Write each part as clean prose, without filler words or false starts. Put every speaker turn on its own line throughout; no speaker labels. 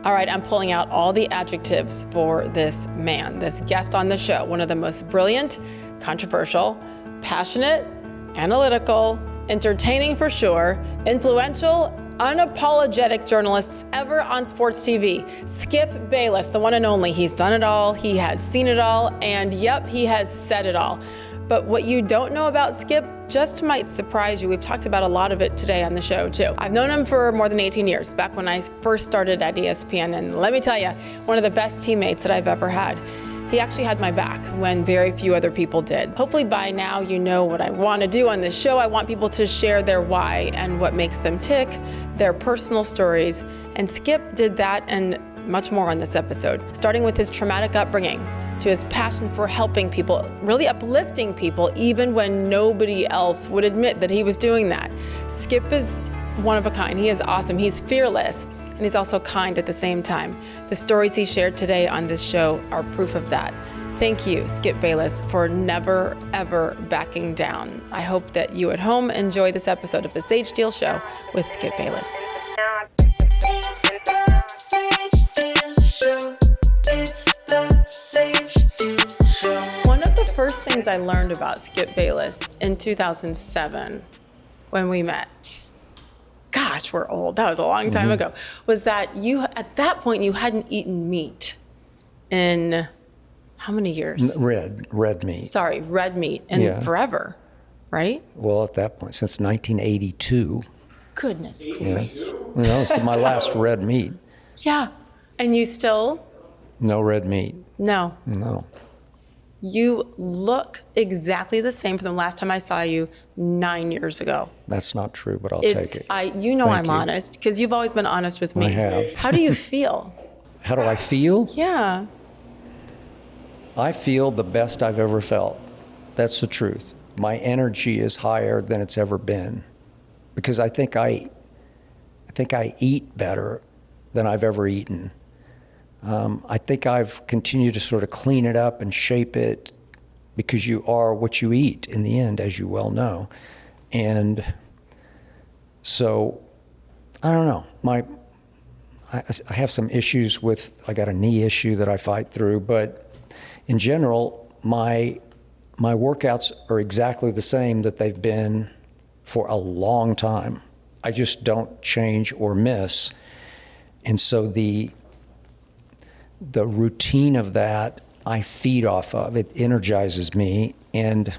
All right, I'm pulling out all the adjectives for this man, this guest on the show. One of the most brilliant, controversial, passionate, analytical, entertaining for sure, influential, unapologetic journalists ever on sports TV. Skip Bayless, the one and only. He's done it all, he has seen it all, and yep, he has said it all. But what you don't know about Skip just might surprise you. We've talked about a lot of it today on the show too. I've known him for more than 18 years, back when I first started at ESPN, and let me tell you, one of the best teammates that I've ever had. He actually had my back when very few other people did. Hopefully by now you know what I want to do on this show. I want people to share their why and what makes them tick, their personal stories, and Skip did that and much more on this episode, starting with his traumatic upbringing, to his passion for helping people, really uplifting people, even when nobody else would admit that he was doing that. Skip is one of a kind. He is awesome. He's fearless, and he's also kind at the same time. The stories he shared today on this show are proof of that. Thank you, Skip Bayless, for never, ever backing down. I hope that you at home enjoy this episode of The Sage Steele Show with Skip Bayless. One of the first things I learned about Skip Bayless in 2007 when we met, gosh, we're old, that was a long time ago, was that you, at that point, you hadn't eaten meat in how many years?
Red meat.
Sorry, red meat in forever, right?
Well, at that point, since 1982.
Goodness gracious.
Yeah. That was my last red meat.
Yeah, and you still?
No red meat.
No.
No.
You look exactly the same from the last time I saw you 9 years ago.
That's not true, but I'll take it.
I'm
Thank you.
honest, because you've always been honest with me.
I have.
How do you feel?
How do I feel?
Yeah.
I feel the best I've ever felt. That's the truth. My energy is higher than it's ever been, because I think I eat better than I've ever eaten. I think I've continued to sort of clean it up and shape it, because you are what you eat in the end, as you well know. And so, I don't know. I have some issues with, I got a knee issue that I fight through, but in general, my workouts are exactly the same that they've been for a long time. I just don't change or miss. And so the routine of that, I feed off of. It energizes me. And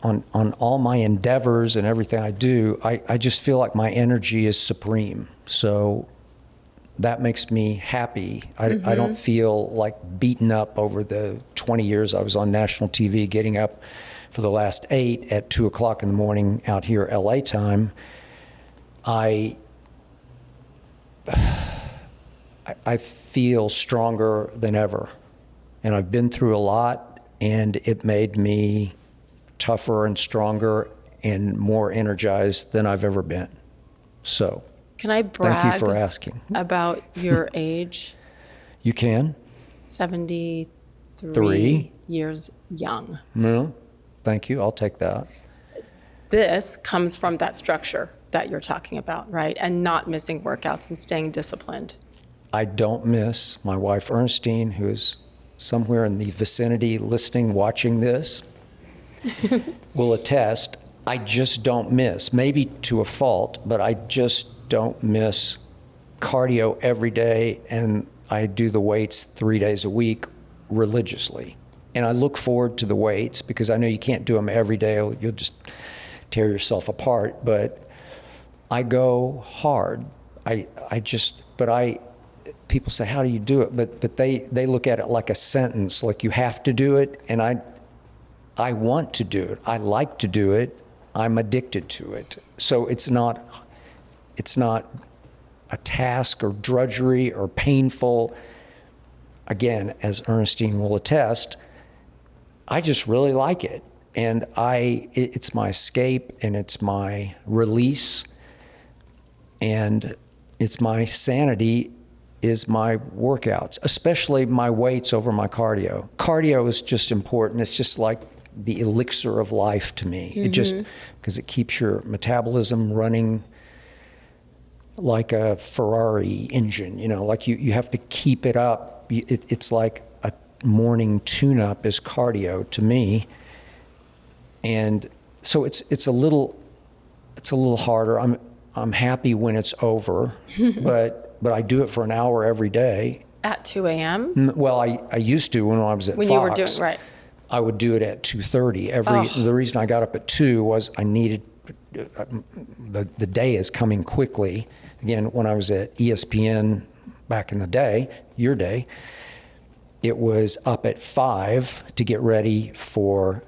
on all my endeavors and everything I do, I just feel like my energy is supreme. So that makes me happy. I don't feel like beaten up over the 20 years I was on national TV, getting up for the last 8 at 2 o'clock in the morning out here LA time. I feel stronger than ever, and I've been through a lot, and it made me tougher and stronger and more energized than I've ever been. So,
can I brag
thank you for asking
about your age?
You can.
73 years young.
No, thank you. I'll take that.
This comes from that structure that you're talking about, right? And not missing workouts and staying disciplined.
I don't miss. My wife, Ernestine, who is somewhere in the vicinity listening, watching this, will attest. I just don't miss. Maybe to a fault, but I just don't miss cardio every day, and I do the weights 3 days a week religiously. And I look forward to the weights, because I know you can't do them every day. You'll just tear yourself apart. But I go hard. People say, how do you do it? But they look at it like a sentence, like you have to do it. And I want to do it. I like to do it. I'm addicted to it. So it's not a task or drudgery or painful. Again, as Ernestine will attest, I just really like it. And it's my escape, and it's my release, and it's my sanity is my workouts, especially my weights over my cardio. Cardio is just important. It's just like the elixir of life to me. It just, because it keeps your metabolism running like a Ferrari engine, like you have to keep it up. It's like a morning tune-up is cardio to me. And so it's a little harder. I'm happy when it's over, but I do it for an hour every day.
At 2 a.m.?
Well, I used to when I was at Fox.
When you were doing, right.
I would do it at 2:30. The reason I got up at 2 was I needed, the day is coming quickly. Again, when I was at ESPN back in the day, your day, it was up at 5 to get ready for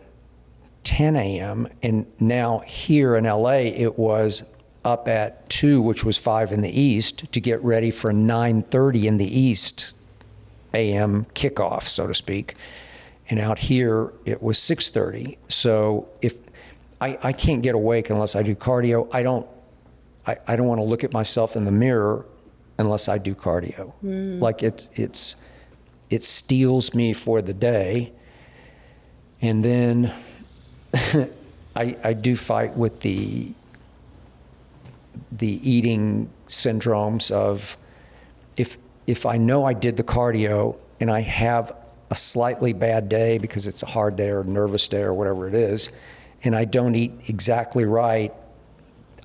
10 a.m. And now here in LA, it was up at 2, which was 5 in the East, to get ready for 9:30 in the East a.m. kickoff, so to speak. And out here, it was 6:30. So if I can't get awake unless I do cardio, I don't want to look at myself in the mirror unless I do cardio. Like it steals me for the day. And then I do fight with the eating syndromes of if I know I did the cardio and I have a slightly bad day because it's a hard day or a nervous day or whatever it is, and I don't eat exactly right,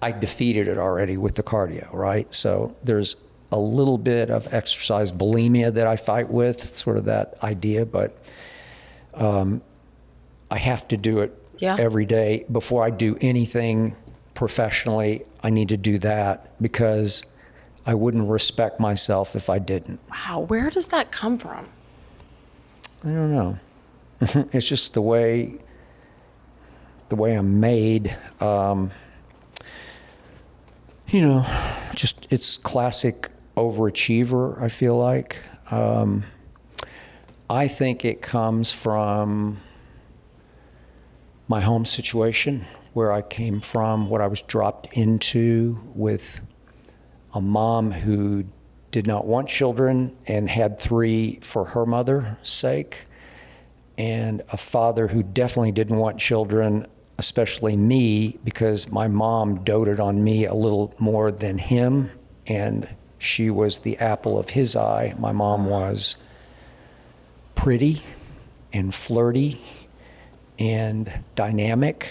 I defeated it already with the cardio, right? So there's a little bit of exercise bulimia that I fight with, sort of that idea, but I have to do it every day. Before I do anything professionally, I need to do that because I wouldn't respect myself if I didn't.
Wow, where does that come from?
I don't know. It's just the way I'm made. Just it's classic overachiever, I feel like. I think it comes from my home situation, where I came from, what I was dropped into, with a mom who did not want children and had 3 for her mother's sake, and a father who definitely didn't want children, especially me, because my mom doted on me a little more than him, and she was the apple of his eye. My mom was pretty and flirty and dynamic,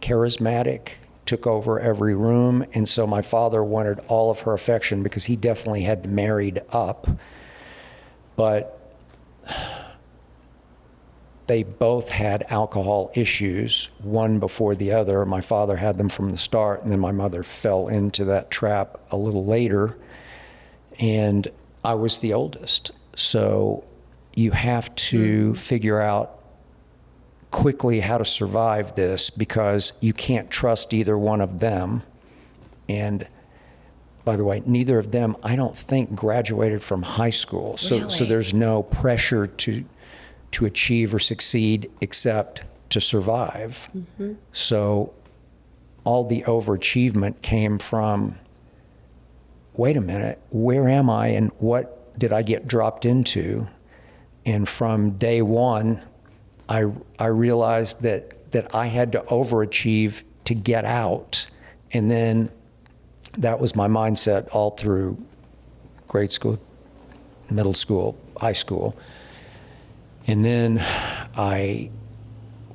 charismatic, took over every room. And so my father wanted all of her affection because he definitely had married up. But they both had alcohol issues, one before the other. My father had them from the start, and then my mother fell into that trap a little later. And I was the oldest. So you have to figure out quickly how to survive this, because you can't trust either one of them. And by the way, neither of them, I don't think, graduated from high school. So there's no pressure to achieve or succeed except to survive. So all the overachievement came from, wait a minute, where am I and what did I get dropped into? And from day one, I realized that I had to overachieve to get out. And then that was my mindset all through grade school, middle school, high school. And then I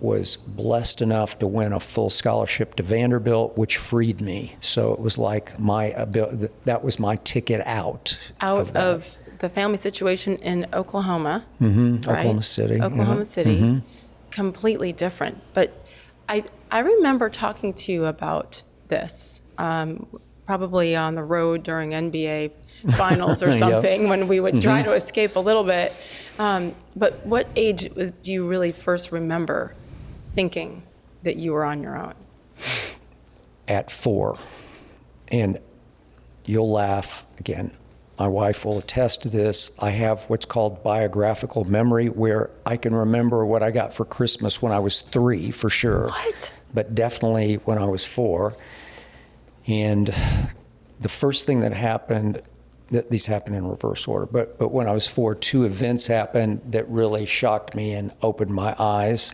was blessed enough to win a full scholarship to Vanderbilt, which freed me. So it was like that was my ticket out of
the family situation in Oklahoma,
right?
Oklahoma City, completely different. But I remember talking to you about this, probably on the road during NBA finals or something, when we would try to escape a little bit. But what age do you really first remember thinking that you were on your own?
At 4. And you'll laugh again. My wife will attest to this. I have what's called biographical memory, where I can remember what I got for Christmas when I was 3, for sure.
What?
But definitely when I was 4. And the first thing that happened, these happened in reverse order, but when I was 4, 2 events happened that really shocked me and opened my eyes.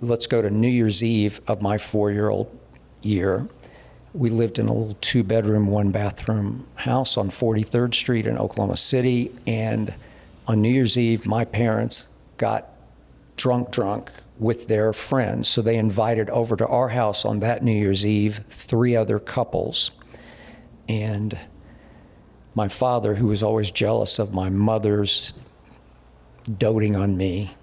Let's go to New Year's Eve of my 4-year-old year. we lived in a little 2-bedroom, 1-bathroom house on 43rd Street in Oklahoma City. And on New Year's Eve, my parents got drunk with their friends. So they invited over to our house on that New Year's Eve 3 other couples. And my father, who was always jealous of my mother's doting on me,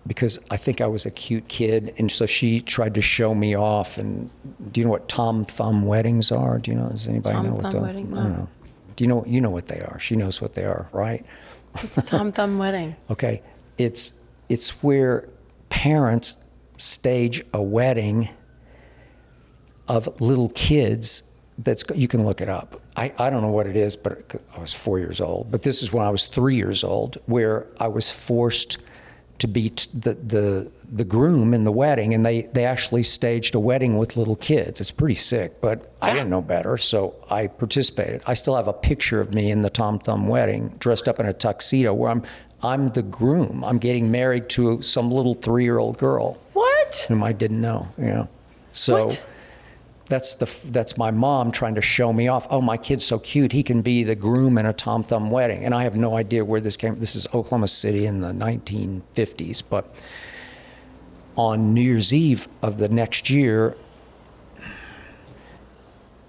because I think I was a cute kid, and so she tried to show me off. And do you know what Tom Thumb weddings are? Do you know? Does anybody know what those?
Wedding? No.
I don't know. Do you know? You know what they are. She knows what they are, right?
What's a Tom Thumb wedding?
Okay, it's where parents stage a wedding of little kids. You can look it up. I don't know what it is, but I was 4 years old. But this is when I was 3 years old, where I was forced to be the groom in the wedding, and they actually staged a wedding with little kids. It's pretty sick, but I didn't know better, so I participated. I still have a picture of me in the Tom Thumb wedding, dressed up in a tuxedo, where I'm the groom. I'm getting married to some little 3-year-old girl.
What?
Whom I didn't know. Yeah. So.
What?
That's my mom trying to show me off. Oh, my kid's so cute. He can be the groom in a Tom Thumb wedding. And I have no idea where this came. This is Oklahoma City in the 1950s. But on New Year's Eve of the next year,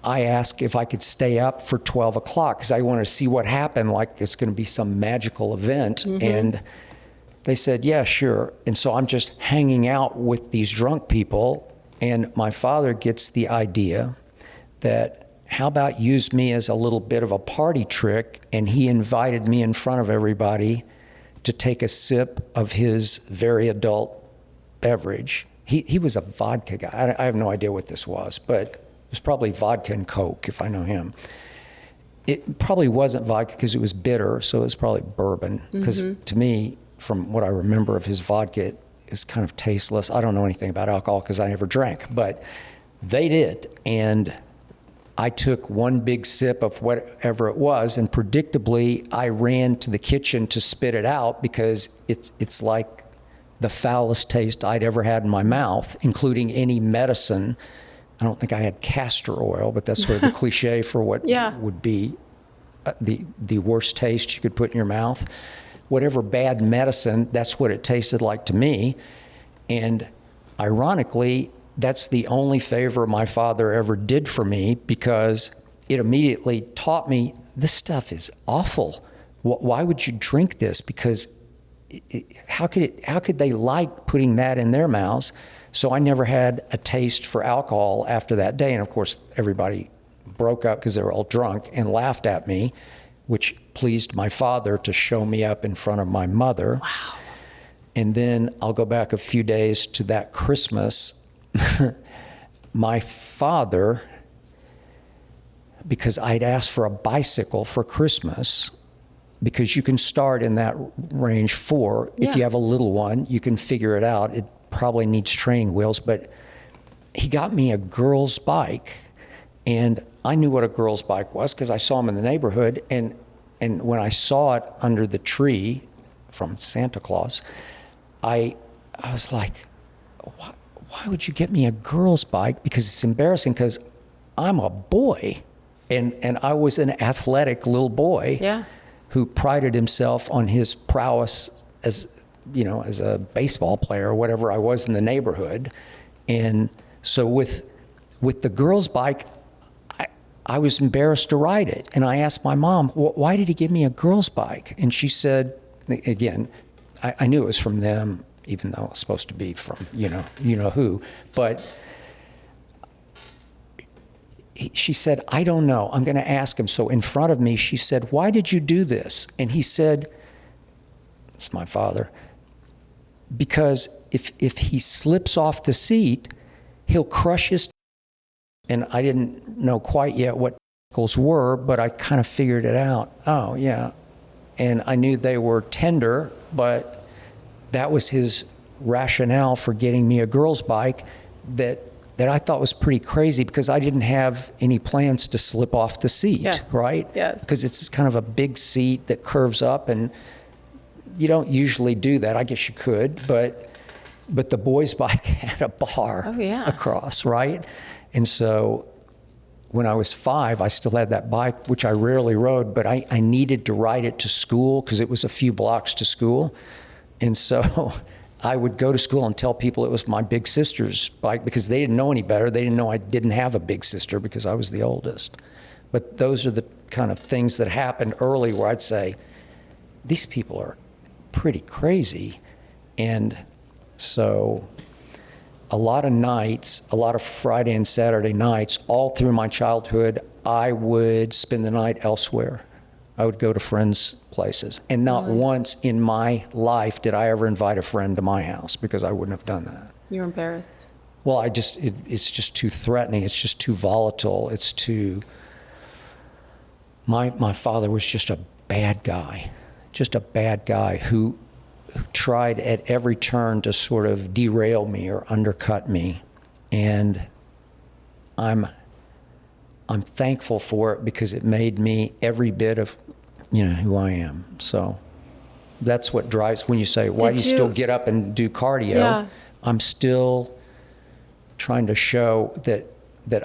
I asked if I could stay up for 12 o'clock because I wanted to see what happened, like it's going to be some magical event. Mm-hmm. And they said, yeah, sure. And so I'm just hanging out with these drunk people. And my father gets the idea that how about use me as a little bit of a party trick? And he invited me in front of everybody to take a sip of his very adult beverage. He was a vodka guy. I have no idea what this was, but it was probably vodka and Coke, if I know him. It probably wasn't vodka because it was bitter, so it was probably bourbon. Because to me, from what I remember of his vodka, is kind of tasteless. I don't know anything about alcohol because I never drank, but they did. And I took one big sip of whatever it was, and predictably, I ran to the kitchen to spit it out because it's like the foulest taste I'd ever had in my mouth, including any medicine. I don't think I had castor oil, but that's sort of the cliche for what would be the worst taste you could put in your mouth. Whatever bad medicine, that's what it tasted like to me. And ironically, that's the only favor my father ever did for me because it immediately taught me this stuff is awful. Why would you drink this? Because how could they like putting that in their mouths? So I never had a taste for alcohol after that day. And of course, everybody broke up because they were all drunk and laughed at me, which pleased my father to show me up in front of my mother.
Wow.
And then I'll go back a few days to that Christmas. My father, because I'd asked for a bicycle for Christmas, because you can start in that range 4. If you have a little one, you can figure it out. It probably needs training wheels, but he got me a girl's bike. And I knew what a girl's bike was because I saw them in the neighborhood. And when I saw it under the tree from Santa Claus, I was like, why would you get me a girl's bike? Because it's embarrassing because I'm a boy. And I was an athletic little boy who prided himself on his prowess as a baseball player or whatever I was in the neighborhood. And so with the girl's bike, I was embarrassed to ride it. And I asked my mom, why did he give me a girl's bike? And she said, again, I knew it was from them, even though it was supposed to be from, you know who. But she said, I don't know. I'm going to ask him. So in front of me, she said, why did you do this? And he said, it's my father, because if he slips off the seat, he'll crush his. And I didn't know quite yet what testicles were, but I kind of figured it out. Oh, yeah. And I knew they were tender, but that was his rationale for getting me a girl's bike that I thought was pretty crazy because I didn't have any plans to slip off the seat, right?
Yes.
Because it's kind of a big seat that curves up, and you don't usually do that. I guess you could, but the boys' bike had a bar across, right? And so when I was 5, I still had that bike, which I rarely rode, but I needed to ride it to school because it was a few blocks to school. And so I would go to school and tell people it was my big sister's bike because they didn't know any better. They didn't know I didn't have a big sister because I was the oldest. But those are the kind of things that happened early where I'd say, these people are pretty crazy. And so a lot of nights, a lot of Friday and Saturday nights, all through my childhood, I would spend the night elsewhere. I would go to friends' places. And not once in my life did I ever invite a friend to my house because I wouldn't have done that.
You're embarrassed.
Well, it's just too threatening. It's just too volatile. It's too... My father was just a bad guy who tried at every turn to sort of derail me or undercut me. And I'm thankful for it because it made me every bit of, who I am. So that's what drives, when you say, why do you still get up and do cardio?
Yeah.
I'm still trying to show that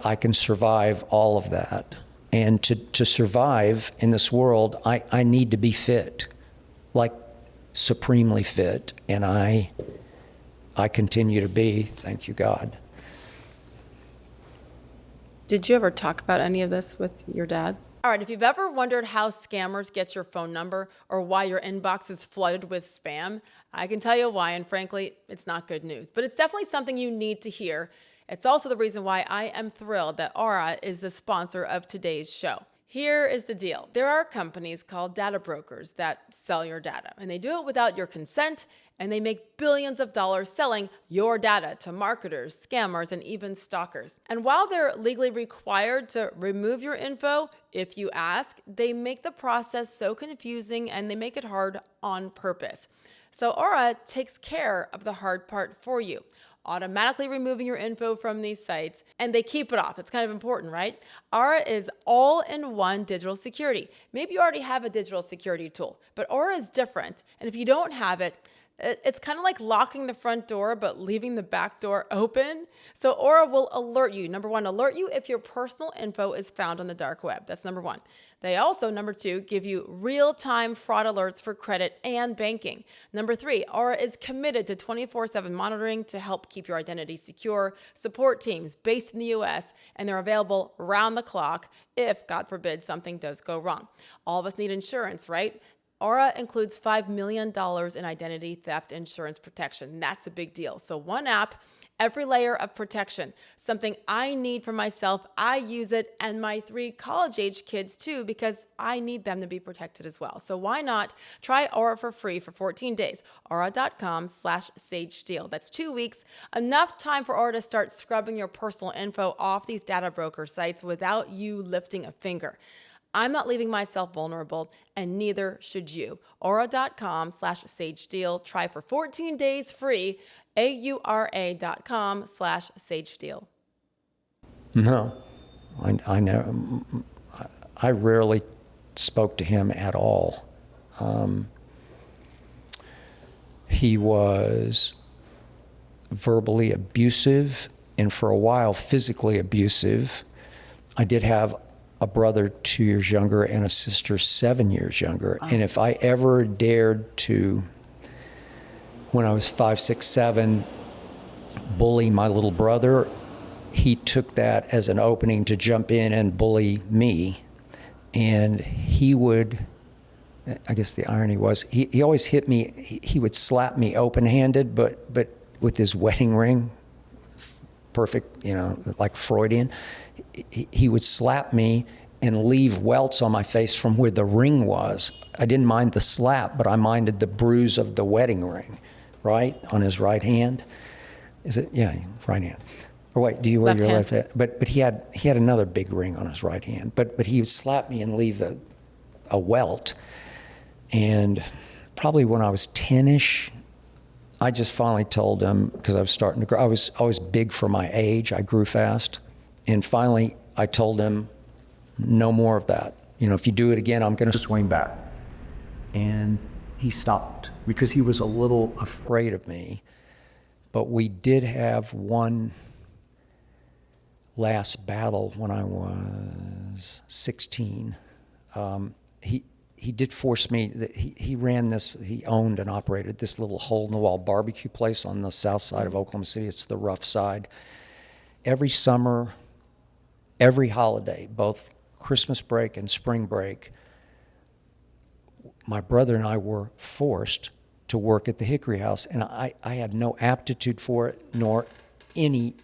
I can survive all of that. And to survive in this world, I need to be fit, like supremely fit. And I continue to be, thank you, God.
Did you ever talk about any of this with your dad? All right, if you've ever wondered how scammers get your phone number or why your inbox is flooded with spam, I can tell you why, and frankly, it's not good news. But it's definitely something you need to hear. It's also the reason why I am thrilled that Aura is the sponsor of today's show. Here is the deal. There are companies called data brokers that sell your data, and they do it without your consent, and they make billions of dollars selling your data to marketers, scammers, and even stalkers. And while they're legally required to remove your info if you ask, they make the process so confusing and they make it hard on purpose. So Aura takes care of the hard part for you, automatically removing your info from these sites, and they keep it off. It's kind of important, right? Aura is all-in-one digital security. Maybe you already have a digital security tool, but Aura is different. And if you don't have it, it's kind of like locking the front door, but leaving the back door open. So Aura will alert you. Number one, alert you if your personal info is found on the dark web. That's number one. They also, number two, give you real-time fraud alerts for credit and banking. Number three, Aura is committed to 24/7 monitoring to help keep your identity secure, support teams based in the US, and they're available round the clock if, God forbid, something does go wrong. All of us need insurance, right? Aura includes $5 million in identity theft insurance protection. That's a big deal. So one app, every layer of protection, something I need for myself. I use it and my 3 college-age kids too, because I need them to be protected as well. So why not try Aura for free for 14 days? Aura.com/SageSteele. That's 2 weeks, enough time for Aura to start scrubbing your personal info off these data broker sites without you lifting a finger. I'm not leaving myself vulnerable, and neither should you. Aura.com/SageSteele. Try for 14 days free. AURA.com/SageSteele.
No, I never. I rarely spoke to him at all. He was verbally abusive, and for a while physically abusive. I did have a brother 2 years younger and a sister 7 years younger. And if I ever dared to, when I was 5, 6, 7, bully my little brother, he took that as an opening to jump in and bully me. And he would, I guess the irony was, he always hit me, he would slap me open-handed, but with his wedding ring, perfect, like Freudian. He would slap me and leave welts on my face from where the ring was. I didn't mind the slap, but I minded the bruise of the wedding ring, right, on his right hand. Is it? Yeah, right hand. Or wait, do you wear your left hand? But he had another big ring on his right hand. But he would slap me and leave a welt. And probably when I was 10-ish, I just finally told him, because I was starting to grow. I was always big for my age. I grew fast. And finally, I told him, no more of that. If you do it again, I'm going to swing back. And he stopped because he was a little afraid of me. But we did have one last battle when I was 16, he did force me. He ran this. He owned and operated this little hole-in-the-wall barbecue place on the south side of Oklahoma City. It's the rough side. Every summer, every holiday, both Christmas break and spring break, my brother and I were forced to work at the Hickory House, and I had no aptitude for it, nor any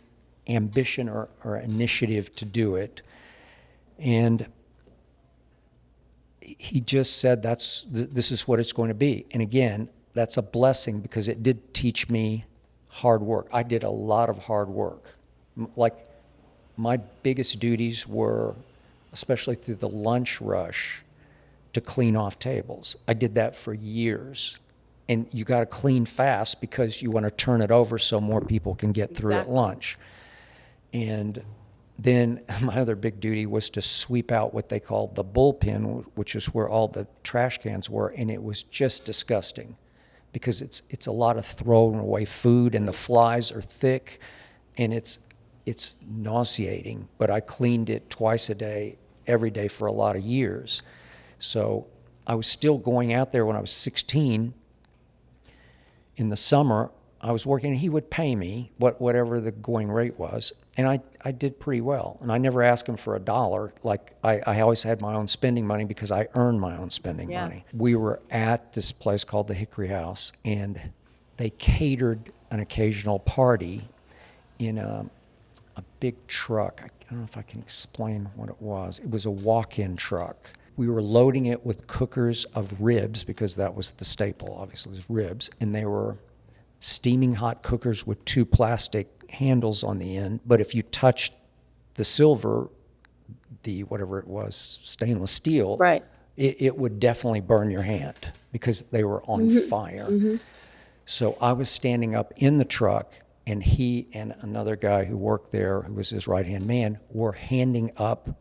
ambition or initiative to do it. And he just said, this is what it's going to be. And again, that's a blessing because it did teach me hard work. I did a lot of hard work. Like, my biggest duties were, especially through the lunch rush, to clean off tables. I did that for years. And you got to clean fast because you want to turn it over so more people can get through at lunch. And then my other big duty was to sweep out what they called the bullpen, which is where all the trash cans were, and it was just disgusting because it's a lot of throwing away food, and the flies are thick, and it's nauseating. But I cleaned it twice a day, every day for a lot of years. So I was still going out there when I was 16. In the summer, I was working, and he would pay me whatever the going rate was, and I did pretty well. And I never asked him for $1. Like, I always had my own spending money because I earned my own spending money. We were at this place called the Hickory House, and they catered an occasional party in a big truck. I don't know if I can explain what it was. It was a walk-in truck. We were loading it with cookers of ribs because that was the staple, obviously, was ribs, and they were steaming hot cookers with 2 plastic handles on the end. But if you touched the silver, the whatever it was, stainless steel,
right,
it would definitely burn your hand because they were on fire. So I was standing up in the truck, and he and another guy who worked there, who was his right-hand man, were handing up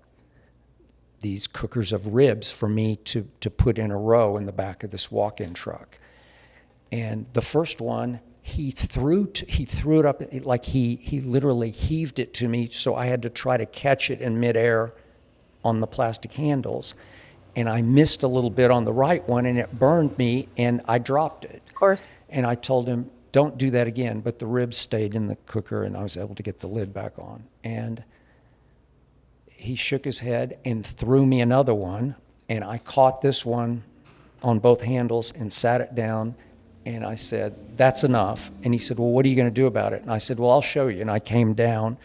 these cookers of ribs for me to put in a row in the back of this walk-in truck. And the first one, he threw it up, like he literally heaved it to me, so I had to try to catch it in midair on the plastic handles. And I missed a little bit on the right one, and it burned me, and I dropped it.
Of course.
And I told him, don't do that again. But the ribs stayed in the cooker, and I was able to get the lid back on. And he shook his head and threw me another one, and I caught this one on both handles and sat it down, and I said, that's enough. And he said, well, what are you going to do about it? And I said, well, I'll show you. And I came down,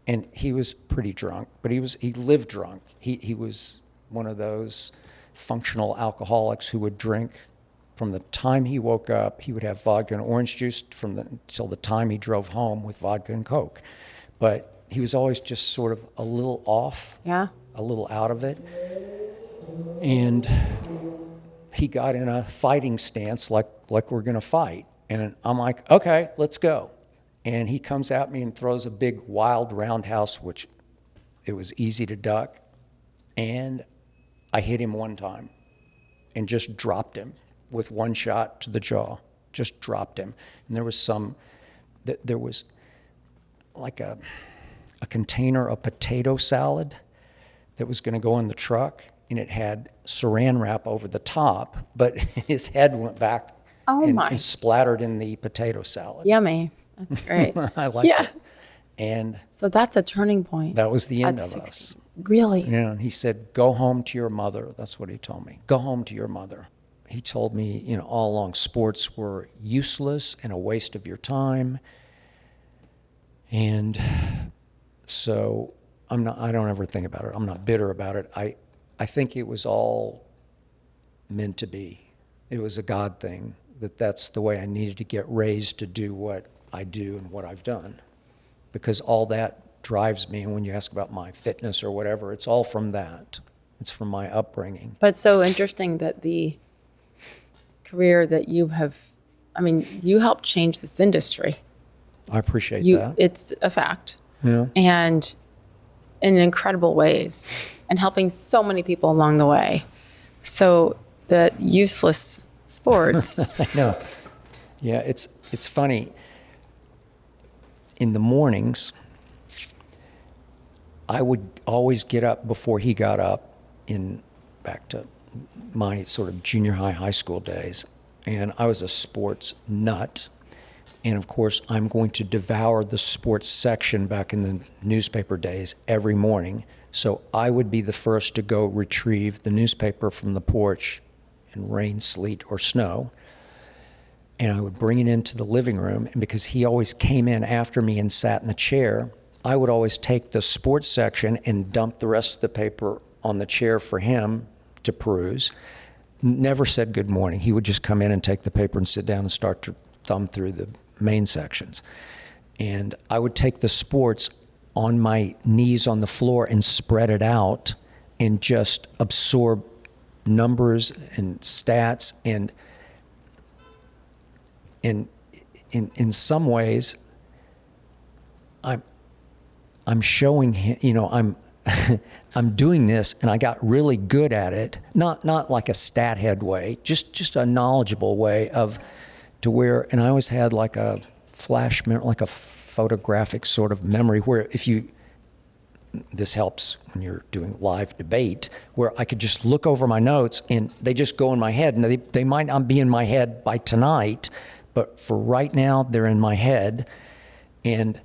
and he was pretty drunk, but he lived drunk. He was one of those functional alcoholics who would drink from the time he woke up. He would have vodka and orange juice until the time he drove home with vodka and Coke. But he was always just sort of a little off, a little out of it. And he got in a fighting stance like we're going to fight. And I'm like, okay, let's go. And he comes at me and throws a big wild roundhouse, which it was easy to duck. And I hit him one time and just dropped him with one shot to the jaw, just dropped him. And there was like a container of potato salad that was going to go in the truck, and it had saran wrap over the top, but his head went back and splattered in the potato salad.
Yummy. That's great.
I liked it. And
so that's a turning point.
That was the end of us.
Really?
And he said, go home to your mother. That's what he told me. Go home to your mother. He told me, all along sports were useless and a waste of your time. And so I don't ever think about it. I'm not bitter about it. I think it was all meant to be. It was a God thing, that's the way I needed to get raised to do what I do and what I've done. Because all that drives me, and when you ask about my fitness or whatever, it's all from that. It's from my upbringing.
But so interesting that the career that you helped change this industry.
I appreciate that.
It's a fact.
Yeah.
And in incredible ways, and helping so many people along the way. So the useless sports.
I know. Yeah, it's funny. In the mornings, I would always get up before he got up back to my sort of junior high school days. And I was a sports nut. And of course, I'm going to devour the sports section back in the newspaper days every morning. So I would be the first to go retrieve the newspaper from the porch in rain, sleet, or snow. And I would bring it into the living room. And because he always came in after me and sat in the chair, I would always take the sports section and dump the rest of the paper on the chair for him to peruse. Never said good morning. He would just come in and take the paper and sit down and start to thumb through the main sections. And I would take the sports on my knees on the floor and spread it out and just absorb numbers and stats. And in some ways, I'm showing him, I'm doing this, and I got really good at it. Not like a stat head way, just a knowledgeable way to where, and I always had like a flash memory, like a photographic sort of memory where this helps when you're doing live debate, where I could just look over my notes and they just go in my head. And they might not be in my head by tonight, but for right now, they're in my head. And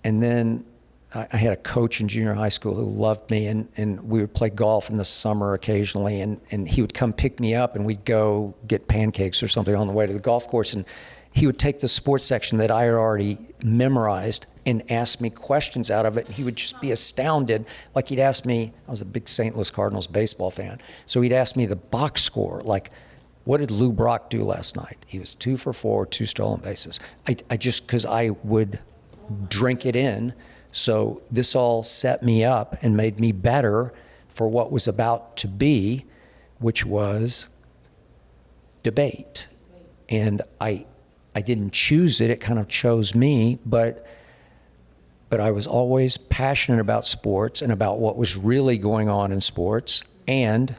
then I had a coach in junior high school who loved me, and we would play golf in the summer occasionally, and he would come pick me up, and we'd go get pancakes or something on the way to the golf course, and he would take the sports section that I had already memorized and ask me questions out of it, and he would just be astounded. Like he'd ask me, I was a big St. Louis Cardinals baseball fan, so he'd ask me the box score, like, what did Lou Brock do last night? He was 2 for 4, 2 stolen bases. I just, because I would drink it in. So this all set me up and made me better for what was about to be, which was debate. And I didn't choose it. It kind of chose me, but I was always passionate about sports and about what was really going on in sports. And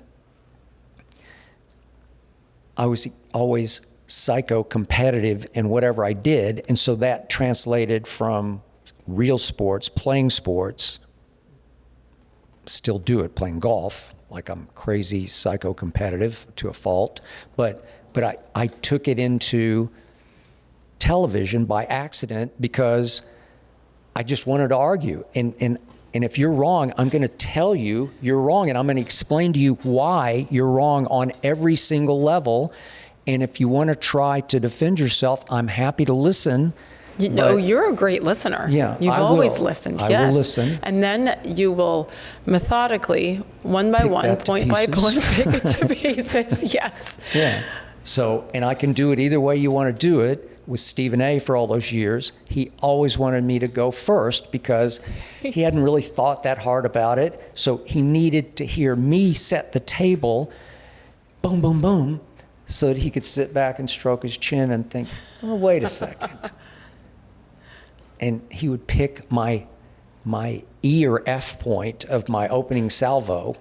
I was always psycho-competitive in whatever I did. And so that translated from real sports, playing sports, still do it, playing golf, like I'm crazy psycho-competitive to a fault, but I took it into television by accident because I just wanted to argue. And if you're wrong, I'm going to tell you you're wrong, and I'm going to explain to you why you're wrong on every single level. And if you want to try to defend yourself, I'm happy to listen.
You're a great listener.
Yeah,
You've always listened. Yes.
I will listen.
And then you will methodically, one by one, point by point, pick it to pieces. Yes.
Yeah. So, and I can do it either way you want to do it. With Stephen A. for all those years, he always wanted me to go first because he hadn't really thought that hard about it. So he needed to hear me set the table, boom, boom, boom, so that he could sit back and stroke his chin and think, oh, wait a second. And he would pick my E or F point of my opening salvo,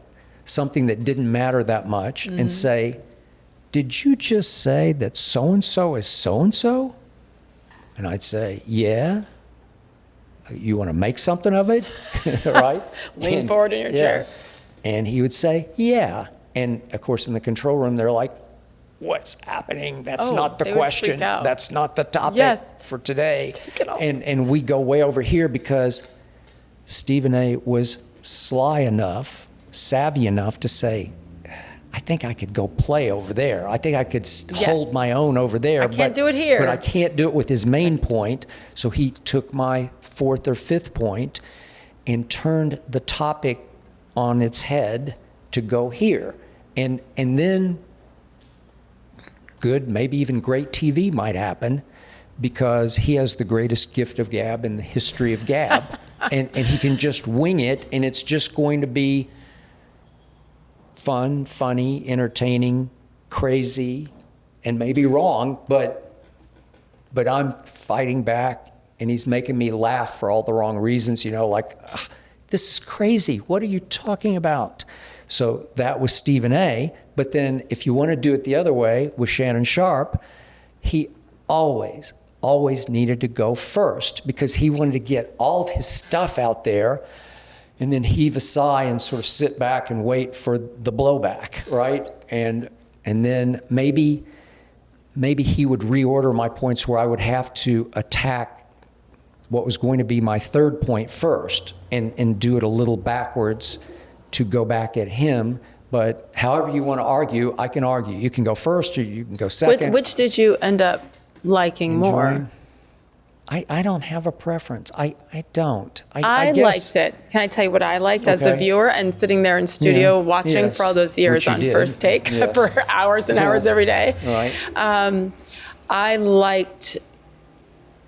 something that didn't matter that much, and say, did you just say that so-and-so is so-and-so? And I'd say, yeah. You want to make something of it? Right?
Lean forward in your chair.
And he would say, yeah. And of course, in the control room, they're like, what's happening? That's not the question. That's not the topic for today.
Take it off.
And we go way over here because Stephen A. was sly enough, savvy enough to say, I think I could go play over there. I think I could hold my own over there.
I can't do it here.
But I can't do it with his main point. So he took my 4th or 5th point and turned the topic on its head to go here. And then good, maybe even great TV might happen because he has the greatest gift of gab in the history of gab. and he can just wing it, and it's just going to be fun, funny, entertaining, crazy, and maybe wrong, but I'm fighting back, and he's making me laugh for all the wrong reasons, like, this is crazy. What are you talking about? So that was Stephen A. But then if you want to do it the other way with Shannon Sharpe, he always always needed to go first because he wanted to get all of his stuff out there and then heave a sigh and sort of sit back and wait for the blowback, right? And then maybe he would reorder my points where I would have to attack what was going to be my third point first and do it a little backwards to go back at him. But however you want to argue, I can argue. You can go first or you can go second.
Which did you end up liking more?
I don't have a preference. I don't.
I
guess,
liked it. Can I tell you what I liked as a viewer and sitting there in studio watching for all those years on First Take for hours and hours every day?
Right.
I liked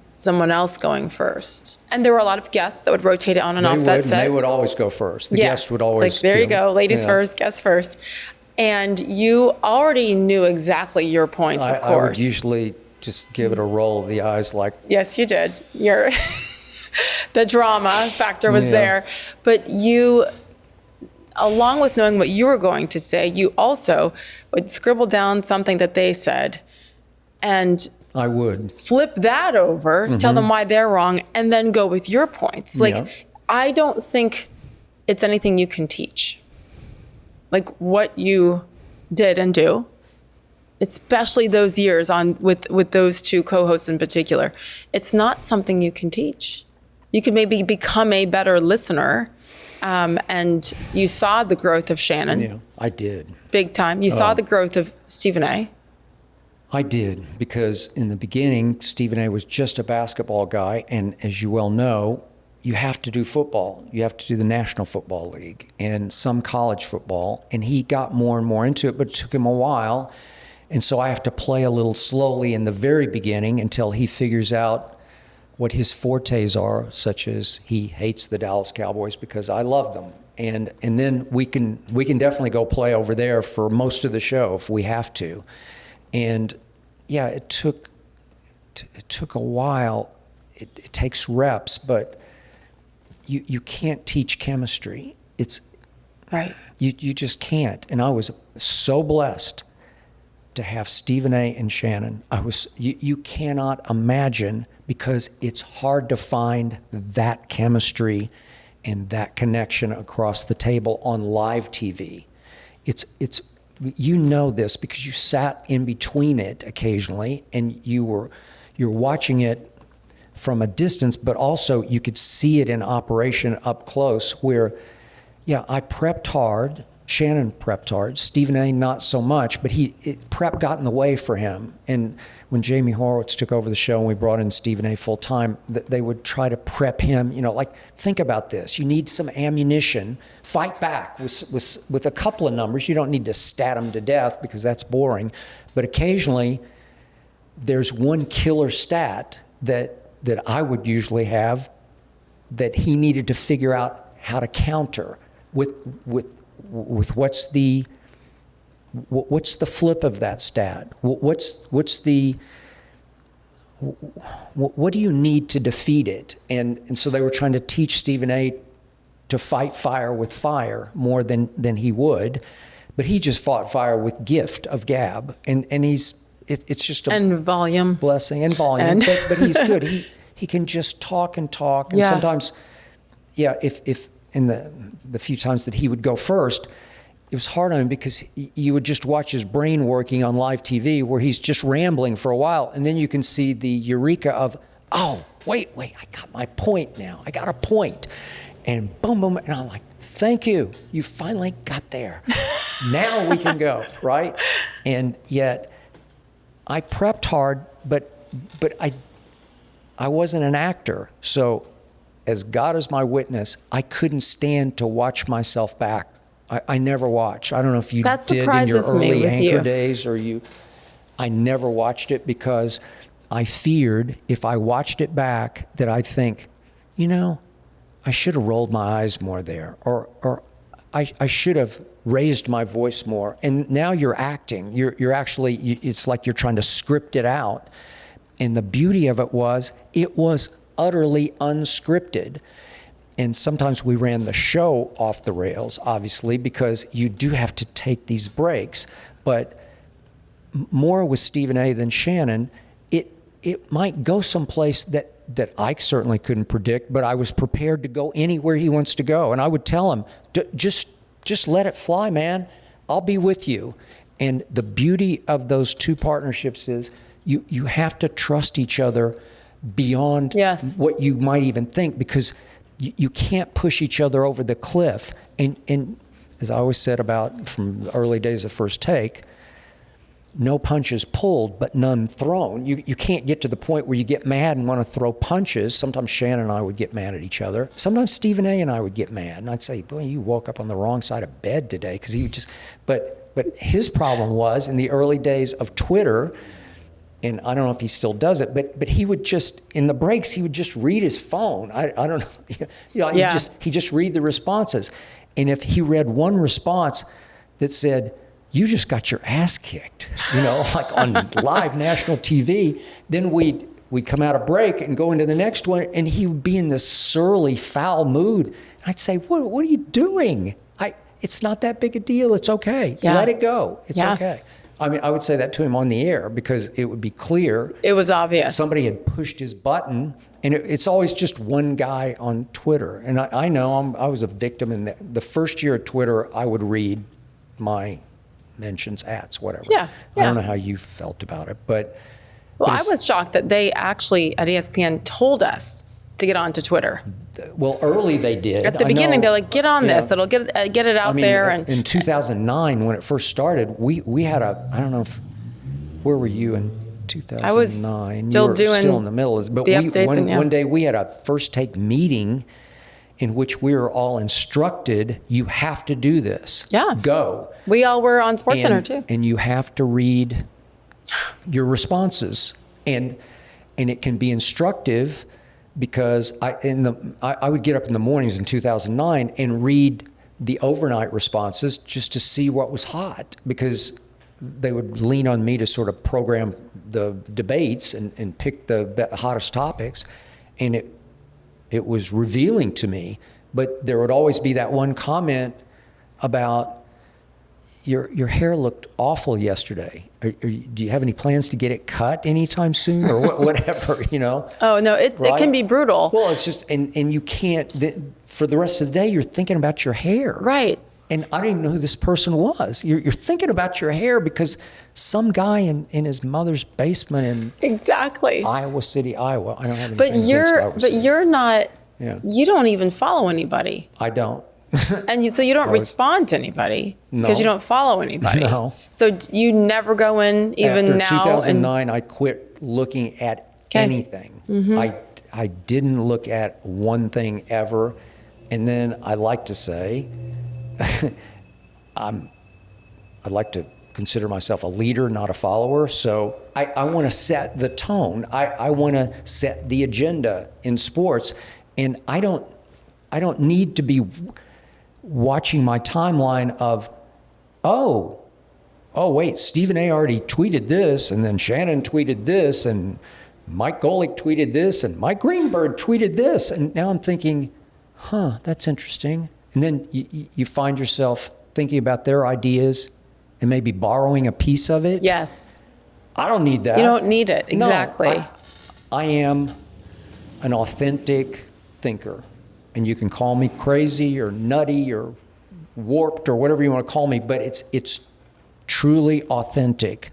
someone else going first. And there were a lot of guests that would rotate it on and off that set.
They would always go first. The guests would always.
It's like, there you go, ladies first, guests first. And you already knew exactly your points, of course.
I would usually just give it a roll of the eyes like.
Yes, you did. The drama factor was there. But you, along with knowing what you were going to say, you also would scribble down something that they said and
I would
flip that over, tell them why they're wrong, and then go with your points. Like, I don't think it's anything you can teach. Like what you did and do, especially those years on with those two co-hosts in particular, it's not something you can teach. You could maybe become a better listener, and you saw the growth of Shannon.
Yeah, I did.
Big time. You saw the growth of Stephen A.
I did, because in the beginning, Stephen A. was just a basketball guy, and as you well know, you have to do football. You have to do the National Football League and some college football, and he got more and more into it, but it took him a while, and so I have to play a little slowly in the very beginning until he figures out what his fortes are, such as he hates the Dallas Cowboys because I love them. And then we can definitely go play over there for most of the show if we have to. And yeah, it took a while. It takes reps, but you can't teach chemistry. It's
right.
You just can't. And I was so blessed to have Stephen A. and Shannon. You cannot imagine, because it's hard to find that chemistry and that connection across the table on live TV. It's you know this because you sat in between it occasionally, and you're watching it from a distance, but also you could see it in operation up close where, yeah, I prepped hard. Shannon prepped hard. Stephen A. not so much, but prep got in the way for him. And when Jamie Horowitz took over the show and we brought in Stephen A. full time, they would try to prep him. Like, think about this. You need some ammunition. Fight back with a couple of numbers. You don't need to stat them to death because that's boring. But occasionally, there's one killer stat that I would usually have that he needed to figure out how to counter with what's the flip of that stat? What do you need to defeat it? And so they were trying to teach Stephen A. to fight fire with fire more than he would, but he just fought fire with gift of gab, and it's just a
and volume
blessing and volume, but he's good. He can just talk and sometimes, if in the few times that he would go first, it was hard on him because you would just watch his brain working on live TV where he's just rambling for a while. And then you can see the eureka of, oh, wait, I got my point now. I got a point. And boom, boom. And I'm like, thank you. You finally got there. Now we can go, right? And yet I prepped hard, but I wasn't an actor. So as God is my witness, I couldn't stand to watch myself back. I never watch. I don't know if you did in your early anchor days or I never watched it because I feared if I watched it back that I'd think, I should have rolled my eyes more there, or I should have raised my voice more. And now you're acting. You're actually, it's like you're trying to script it out. And the beauty of it was utterly unscripted. And sometimes we ran the show off the rails, obviously, because you do have to take these breaks. But more with Stephen A. than Shannon, it might go someplace that I certainly couldn't predict, but I was prepared to go anywhere he wants to go. And I would tell him, just let it fly, man. I'll be with you. And the beauty of those two partnerships is you have to trust each other beyond what you might even think, because you can't push each other over the cliff. And as I always said about from the early days of First Take, no punches pulled, but none thrown. You can't get to the point where you get mad and want to throw punches. Sometimes Shannon and I would get mad at each other. Sometimes Stephen A. and I would get mad. And I'd say, boy, you woke up on the wrong side of bed today. Because he would just, but his problem was in the early days of Twitter, and I don't know if he still does it, but he would just, in the breaks, he would just read his phone. I don't know. He just read the responses. And if he read one response that said, you just got your ass kicked, like on live national TV, then we'd come out of break and go into the next one, and he would be in this surly, foul mood. And I'd say, what are you doing? It's not that big a deal. It's okay. Yeah. Let it go. It's okay. I mean, I would say that to him on the air because it would be clear.
It was obvious.
Somebody had pushed his button, and it's always just one guy on Twitter. And I know I was a victim in the first year of Twitter. I would read my mentions, ats, whatever.
Yeah.
I don't know how you felt about it, but.
Well, I was shocked that they actually at ESPN told us to get onto Twitter.
Well, early they did.
At the beginning, they're like, get on this. It'll get it out there. And
in 2009, when it first started, we had I don't know where were you in 2009?
I was still
still in the middle. But
the updates.
One day we had a First Take meeting in which we were all instructed, you have to do this.
Yeah.
Go.
We all were on SportsCenter too.
And you have to read your responses. And it can be instructive because I would get up in the mornings in 2009 and read the overnight responses just to see what was hot, because they would lean on me to sort of program the debates and pick the hottest topics. And it was revealing to me, but there would always be that one comment about your hair looked awful yesterday. Do you have any plans to get it cut anytime soon or whatever,
Oh, no, it can be brutal.
Well, it's just, and you can't, for the rest of the day, you're thinking about your hair.
Right.
And I didn't even know who this person was. You're thinking about your hair because some guy in his mother's basement in Iowa City, Iowa. I don't have anything against Iowa City.
But you're not, you don't even follow anybody.
I don't.
And so you don't respond to anybody because you don't follow anybody.
No.
So you never go in even
After
now.
2009, I quit looking at anything. Mm-hmm. I didn't look at one thing ever. And then I like to say, I'd like to consider myself a leader, not a follower. So I want to set the tone. I want to set the agenda in sports. And I don't need to be watching my timeline of, oh wait, Stephen A. already tweeted this, and then Shannon tweeted this, and Mike Golick tweeted this, and Mike Greenberg tweeted this. And now I'm thinking, that's interesting. And then you find yourself thinking about their ideas and maybe borrowing a piece of it.
Yes.
I don't need that.
You don't need it. Exactly.
No, I am an authentic thinker. And you can call me crazy or nutty or warped or whatever you want to call me, but it's truly authentic.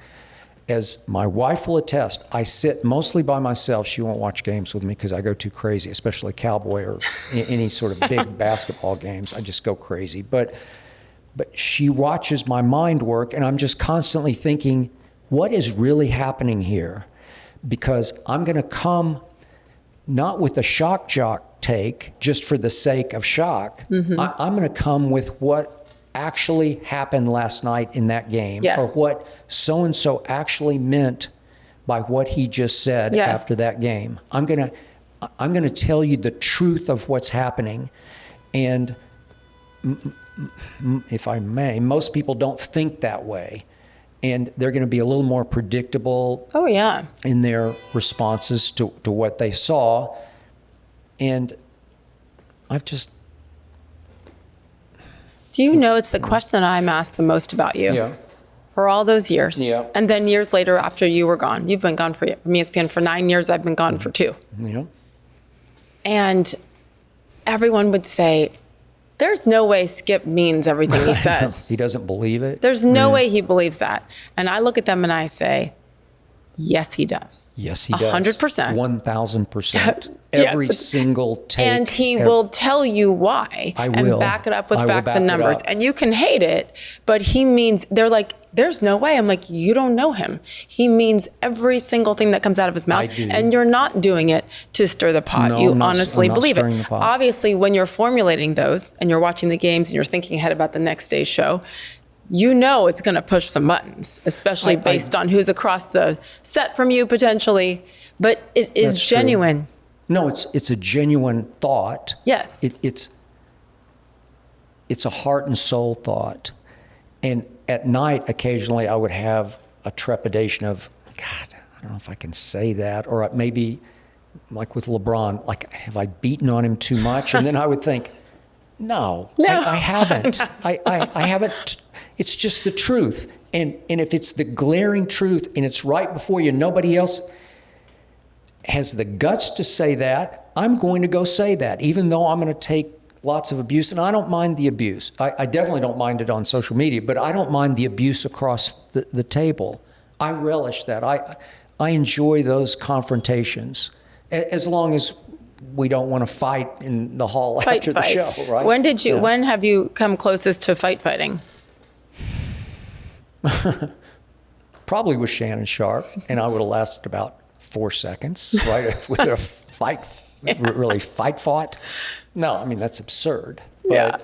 As my wife will attest, I sit mostly by myself. She won't watch games with me because I go too crazy, especially Cowboy or any sort of big basketball games. I just go crazy. But she watches my mind work, and I'm just constantly thinking, what is really happening here? Because I'm going to come not with a shock jock take just for the sake of shock. Mm-hmm. I'm going to come with what actually happened last night in that game, or what so-and-so actually meant by what he just said after that game. I'm going to tell you the truth of what's happening. And if I may, most people don't think that way. And they're going to be a little more predictable in their responses to what they saw. And I've just...
Do you know it's the question that I'm asked the most about you?
Yeah.
for all those years.
Yep.
And then years later, after you were gone, you've been gone from ESPN for 9 years. I've been gone for 2.
Yeah.
And everyone would say, there's no way Skip means everything he says.
He doesn't believe it.
There's no way he believes that. And I look at them and I say, yes, he does.
Yes, he does.
100%.
1,000%.
Yes.
Every single take.
And he will tell you why.
I will.
And back it up with
I will
facts
back
and
it
numbers.
up.
And you can hate it, but he means, they're like, there's no way. I'm like, you don't know him. He means every single thing that comes out of his mouth.
I do.
And you're not doing it to stir the pot.
No,
You
I'm not
believe it.
stirring the pot.
Obviously, when you're formulating those and you're watching the games and you're thinking ahead about the next day's show, you know it's going to push some buttons, especially based on who's across the set from you potentially. But it is
That's true.
genuine.
No, it's a genuine thought.
Yes.
It's a heart and soul thought. And at night, occasionally, I would have a trepidation of, God, I don't know if I can say that. Or maybe, like with LeBron, like, have I beaten on him too much? And then I would think, no. I haven't. I haven't. It's just the truth. And if it's the glaring truth and it's right before you, nobody else has the guts to say that, I'm going to go say that, even though I'm going to take lots of abuse. And I don't mind the abuse. I definitely don't mind it on social media, but I don't mind the abuse across the table. I relish that. I enjoy those confrontations, as long as we don't want to fight in the hall after the show, right?
When have you come closest to fighting?
Probably with Shannon Sharpe, and I would have lasted about 4 seconds, right? If we would have really fought. No, I mean, that's absurd. But
Yeah.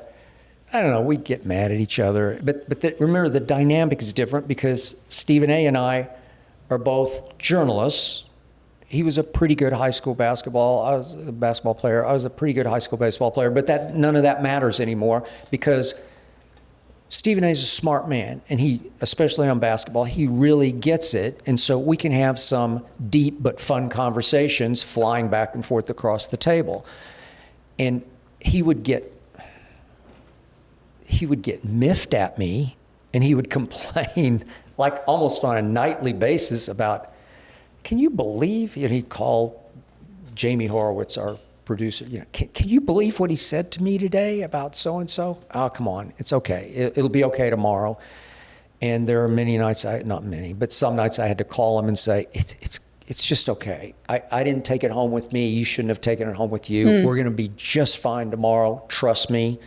I don't know, we'd get mad at each other. But remember, the dynamic is different because Stephen A. and I are both journalists. He was a pretty good high school basketball. I was a basketball player. I was a pretty good high school baseball player. But none of that matters anymore because Stephen A. is a smart man, and he, especially on basketball, he really gets it. And so we can have some deep but fun conversations flying back and forth across the table. And he would get miffed at me, and he would complain like almost on a nightly basis about, can you believe, he'd call Jamie Horowitz, our producer, can you believe what he said to me today about so-and-so? Oh, come on, it's okay. It'll be okay tomorrow. And there are many nights, not many, but some nights I had to call him and say, it's just okay. I didn't take it home with me. You shouldn't have taken it home with you. We're going to be just fine tomorrow. Trust me.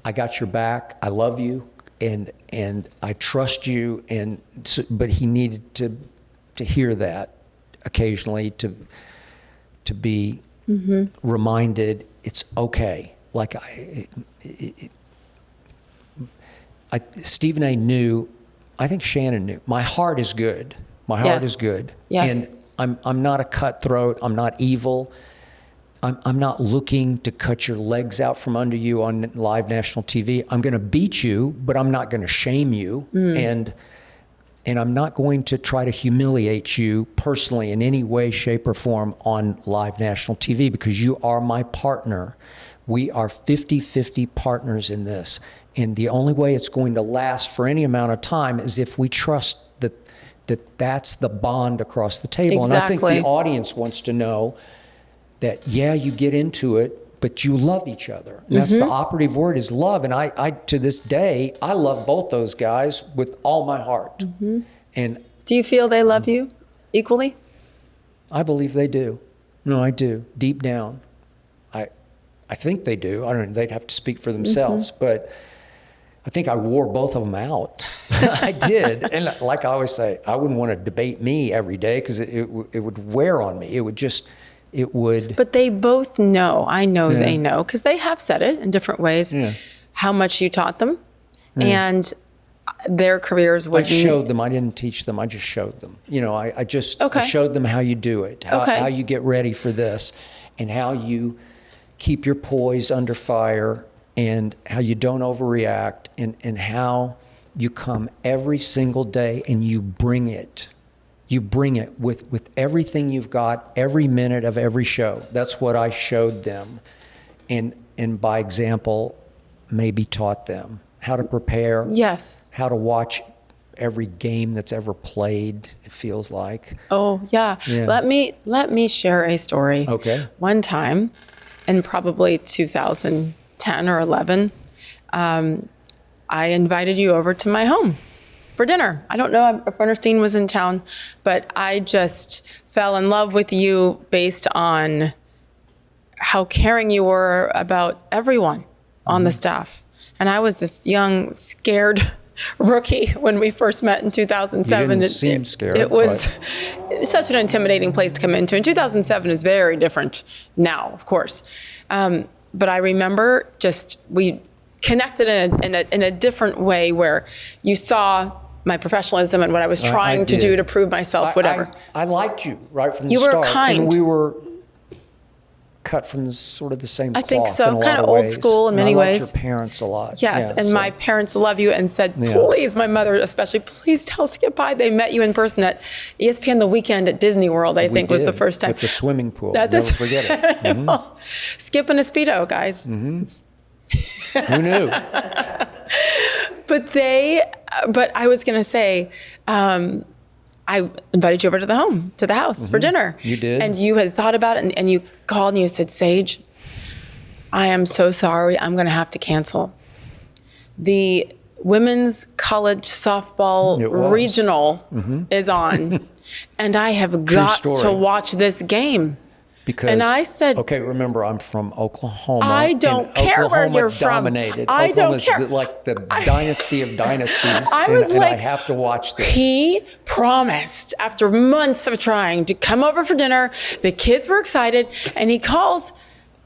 I got your back. I love you. And I trust you. But he needed to hear that occasionally to be reminded it's okay. Like Stephen A. knew, I think Shannon knew, my heart is good. My heart is good.
Yes.
And I'm not a cutthroat. I'm not evil. I'm not looking to cut your legs out from under you on live national TV. I'm going to beat you, but I'm not going to shame you. And I'm not going to try to humiliate you personally in any way, shape, or form on live national TV because you are my partner. We are 50-50 partners in this. And the only way it's going to last for any amount of time is if we trust that's the bond across the table.
Exactly.
And I think the audience wants to know that, yeah, you get into it, but you love each other. And that's the operative word is love. And I to this day, I love both those guys with all my heart. And
Do you feel they love you equally?
I believe they do. No, I do. Deep down. I think they do. I don't know. They'd have to speak for themselves, but I think I wore both of them out. I did. And like I always say, I wouldn't want to debate me every day because it would wear on me. It would.
But they both know, I know they know, because they have said it in different ways, how much you taught them. And their careers would
I showed them. I didn't teach them. I just showed them. I just I showed them how you do it, how you get ready for this, and how you keep your poise under fire, and how you don't overreact, and how you come every single day and you bring it. You bring it with everything you've got, every minute of every show. That's what I showed them. And by example, maybe taught them how to prepare.
Yes.
How to watch every game that's ever played, it feels like.
Oh, yeah. Let me share a story.
Okay.
One time, in probably 2010 or 11, I invited you over to my home for dinner. I don't know if Ernestine was in town, but I just fell in love with you based on how caring you were about everyone on the staff. And I was this young, scared rookie when we first met in 2007.
You didn't seem scared.
It was such an intimidating place to come into. And 2007 is very different now, of course. But I remember we connected in a different way where you saw my professionalism and what I was trying to do to prove myself, whatever.
I liked you right from the
start. You were kind.
And we were cut from sort of the same cloth.
I think so,
in a
kind
lot
of old school in many ways.
I liked your parents a lot.
Yes, and my parents love you and said, please, my mother especially, please tell Skip hi. They met you in person at ESPN The Weekend at Disney World, I think was the first time.
With the swimming pool. Never forget it. Mm-hmm.
Well, Skip and a Speedo, guys.
Mm-hmm. Who knew?
But I was going to say, I invited you over to the house for dinner.
You did.
And you had thought about it and you called and you said, Sage, I am so sorry. I'm going to have to cancel. The women's college softball regional is on. And I have got to watch this game.
Because,
and I said,
okay, remember, I'm from Oklahoma.
I don't care where you're
dominated.
from. I
Oklahoma's
don't care.
Like the dynasty of dynasties.
And
I have to watch this.
He promised after months of trying to come over for dinner. The kids were excited. And he calls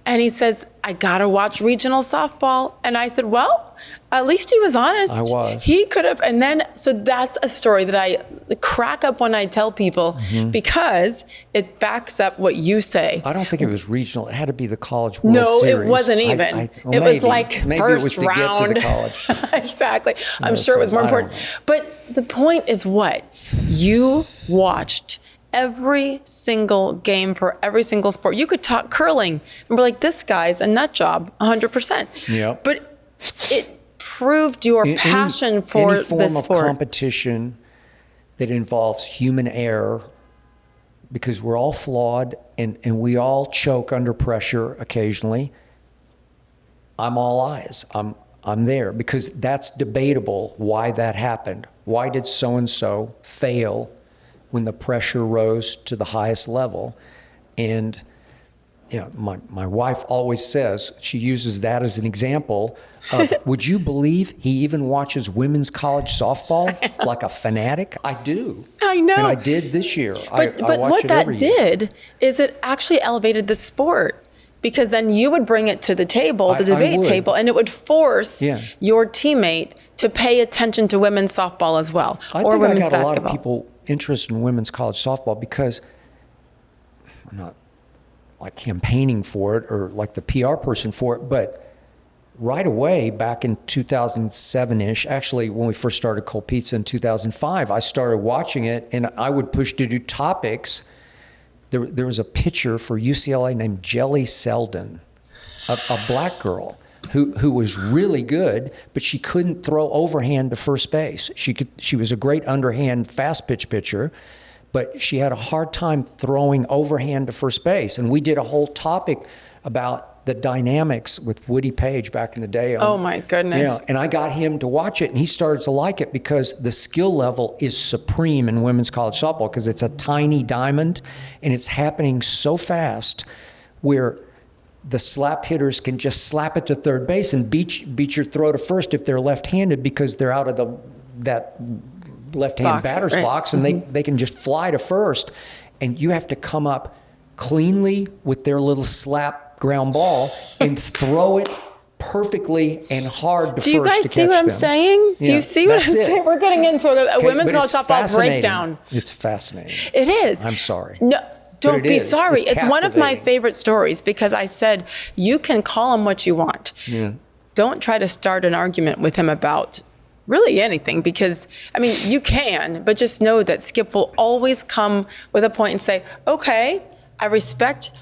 and he says, I got to watch regional softball. And I said, well, at least he was honest.
I was.
He could have. And then, so that's a story that I crack up when I tell people because it backs up what you say.
I don't think it was regional. It had to be the College World Series.
No, it wasn't even. It was like
maybe
first
it was to
round.
Get to the college.
Exactly. I'm sure it was more important. But the point is what? You watched every single game for every single sport. You could talk curling and we're like, this guy's a nut job, 100%.
Yeah.
But it proved your passion for
any form
this
of
sport.
Competition that involves human error, because we're all flawed and we all choke under pressure occasionally. I'm all eyes. I'm there because that's debatable why that happened. Why did so-and-so fail when the pressure rose to the highest level? And my wife always says, she uses that as an example of, would you believe he even watches women's college softball like a fanatic? I do.
I know.
And I did this year.
But
I watch
what
it
that
every year.
did is it actually elevated the sport, because then you would bring it to the table, the debate table, and it would force your teammate to pay attention to women's softball as well, or women's basketball.
I got a lot of people interested in women's college softball because I'm not like campaigning for it or like the PR person for it, but right away back in 2007-ish, actually when we first started Cold Pizza in 2005, I started watching it and I would push to do topics. There was a pitcher for UCLA named Jelly Selden, a black girl who was really good, but she couldn't throw overhand to first base. She was a great underhand fast pitch pitcher, but she had a hard time throwing overhand to first base. And we did a whole topic about the dynamics with Woody Page back in the day.
Oh my goodness.
And I got him to watch it and he started to like it because the skill level is supreme in women's college softball because it's a tiny diamond and it's happening so fast where the slap hitters can just slap it to third base and beat your throw to first if they're left-handed because they're out of that left-hand batter's box and they can just fly to first. And you have to come up cleanly with their little slap ground ball and throw it perfectly and hard to first to catch them.
Do you guys see what I'm saying? Do you see what I'm saying? We're getting into a women's college softball breakdown.
It's fascinating.
It is.
I'm sorry.
No. Don't be sorry.
It's
one of my favorite stories because I said, you can call him what you want.
Yeah.
Don't try to start an argument with him about really anything because, I mean, you can, but just know that Skip will always come with a point and say, okay, I respect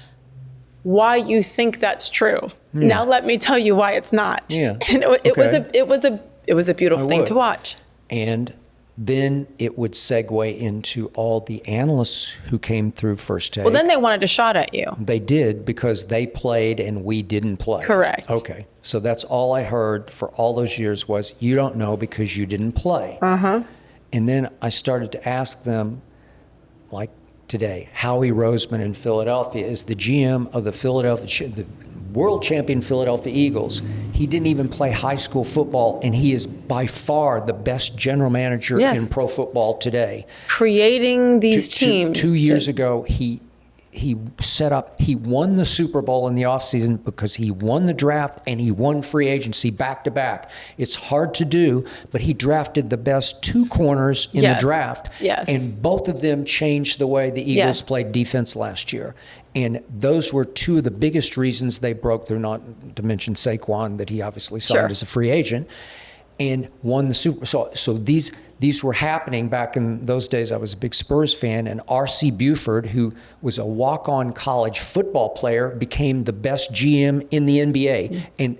why you think that's true. Yeah. Now let me tell you why it's not.
Yeah.
And it was a beautiful thing to watch.
And then it would segue into all the analysts who came through First Take.
Well, then they wanted a shot at you.
They did, because they played and we didn't play.
Correct.
Okay. So that's all I heard for all those years was, you don't know because you didn't play.
Uh-huh.
And then I started to ask them, like today, Howie Roseman in Philadelphia is the GM of the world champion Philadelphia Eagles. He didn't even play high school football, and he is by far the best general manager in pro football today.
Creating these teams.
2 years ago, he won the Super Bowl in the offseason because he won the draft and he won free agency back to back. It's hard to do, but he drafted the best 2 corners in the draft.
Yes.
And both of them changed the way the Eagles played defense last year. And those were 2 of the biggest reasons they broke through, not to mention Saquon, that he obviously signed as a free agent, and won the Super. So these were happening back in those days. I was a big Spurs fan, and R.C. Buford, who was a walk-on college football player, became the best GM in the NBA. And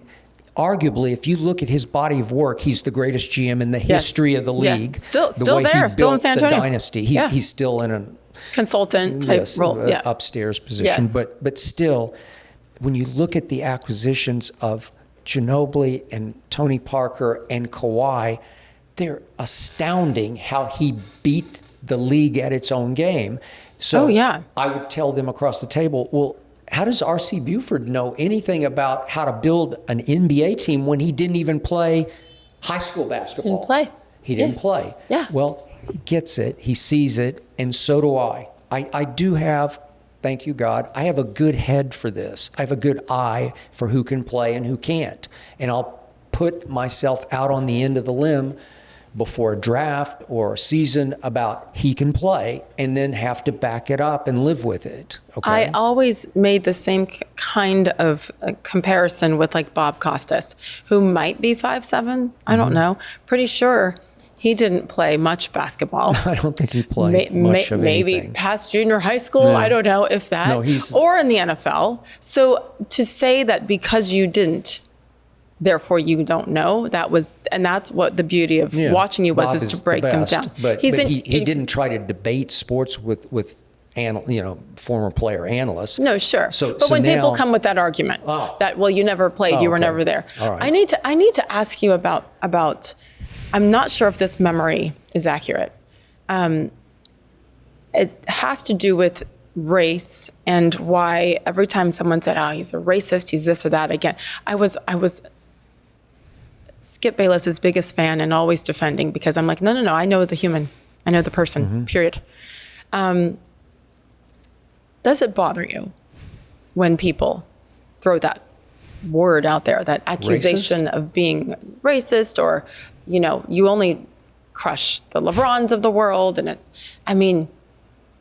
arguably, if you look at his body of work, he's the greatest GM in the history of the league.
Still there, still in San Antonio.
The dynasty. He's still in a
consultant type role,
upstairs position. But still, when you look at the acquisitions of Ginobili and Tony Parker and Kawhi, they're astounding how he beat the league at its own game. So I would tell them across the table, well, how does R.C. Buford know anything about how to build an NBA team when he didn't even play high school basketball? He didn't play.
Yeah.
Well, he gets it, he sees it, and so do I. I do have, thank you, God, I have a good head for this. I have a good eye for who can play and who can't. And I'll put myself out on the end of the limb before a draft or a season about he can play, and then have to back it up and live with it. Okay.
I always made the same kind of comparison with like Bob Costas, who might be 5'7". I don't know. Pretty sure he didn't play much basketball.
I don't think he played much of
maybe
anything.
Past junior high school. I don't know if that.
No,
or in the NFL. So to say that because you didn't, therefore you don't know, and that's what the beauty of watching you was,
Bob
is to break them down.
But he didn't try to debate sports with former player analysts.
No, sure. But when people come with that argument that, well, you never played, you were never there.
All right.
I need to ask you about I'm not sure if this memory is accurate. It has to do with race and why every time someone said, oh, he's a racist, he's this or that, again, I was Skip Bayless's biggest fan and always defending, because I'm like, no, I know the human. I know the person, period. Does it bother you when people throw that word out there, that accusation of being racist, or, you only crush the LeBrons of the world? And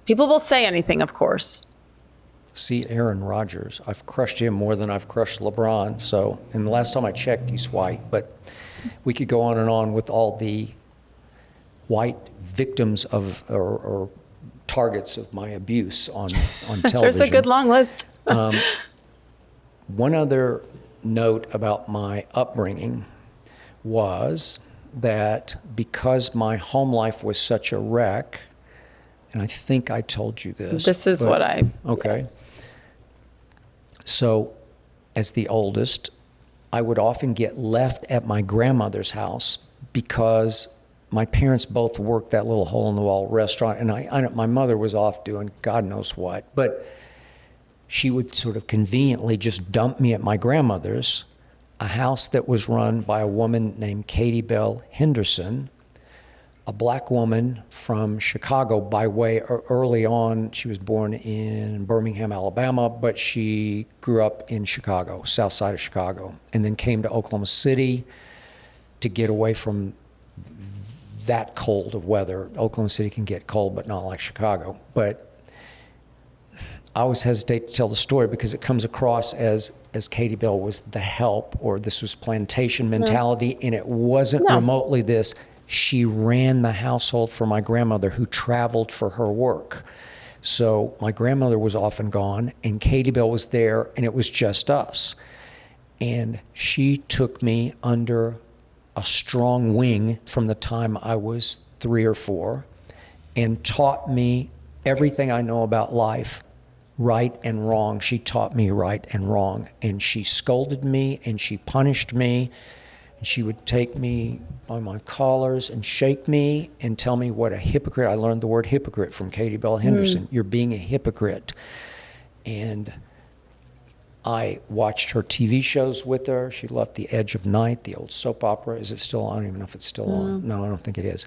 people will say anything, of course.
See Aaron Rodgers. I've crushed him more than I've crushed LeBron. So, and the last time I checked, he's white. But we could go on and on with all the white victims of or targets of my abuse on television.
There's a good long list.
One other note about my upbringing was that because my home life was such a wreck, and I think I told you this.
This is what I...
Okay.
Yes.
So, as the oldest, I would often get left at my grandmother's house because my parents both worked that little hole-in-the-wall restaurant, and my mother was off doing God knows what. But she would sort of conveniently just dump me at my grandmother's, a house that was run by a woman named Katie Bell Henderson, a black woman from Chicago by way early on. She was born in Birmingham, Alabama, but she grew up in Chicago, south side of Chicago, and then came to Oklahoma City to get away from that cold of weather. Oklahoma City can get cold, but not like Chicago. But I always hesitate to tell the story because it comes across as Katie Bell was the help, or this was plantation mentality, and it wasn't remotely this. She ran the household for my grandmother, who traveled for her work. So my grandmother was often gone, and Katie Bell was there, and it was just us. And she took me under a strong wing from the time I was 3 or 4 and taught me everything I know about life, right and wrong. She taught me right and wrong. And she scolded me and she punished me. And she would take me by my collars and shake me and tell me what a hypocrite. I learned the word hypocrite from Katie Bell Henderson. You're being a hypocrite. And I watched her TV shows with her. She loved The Edge of Night, the old soap opera. Is it still on? I don't even know if it's still on. No, I don't think it is.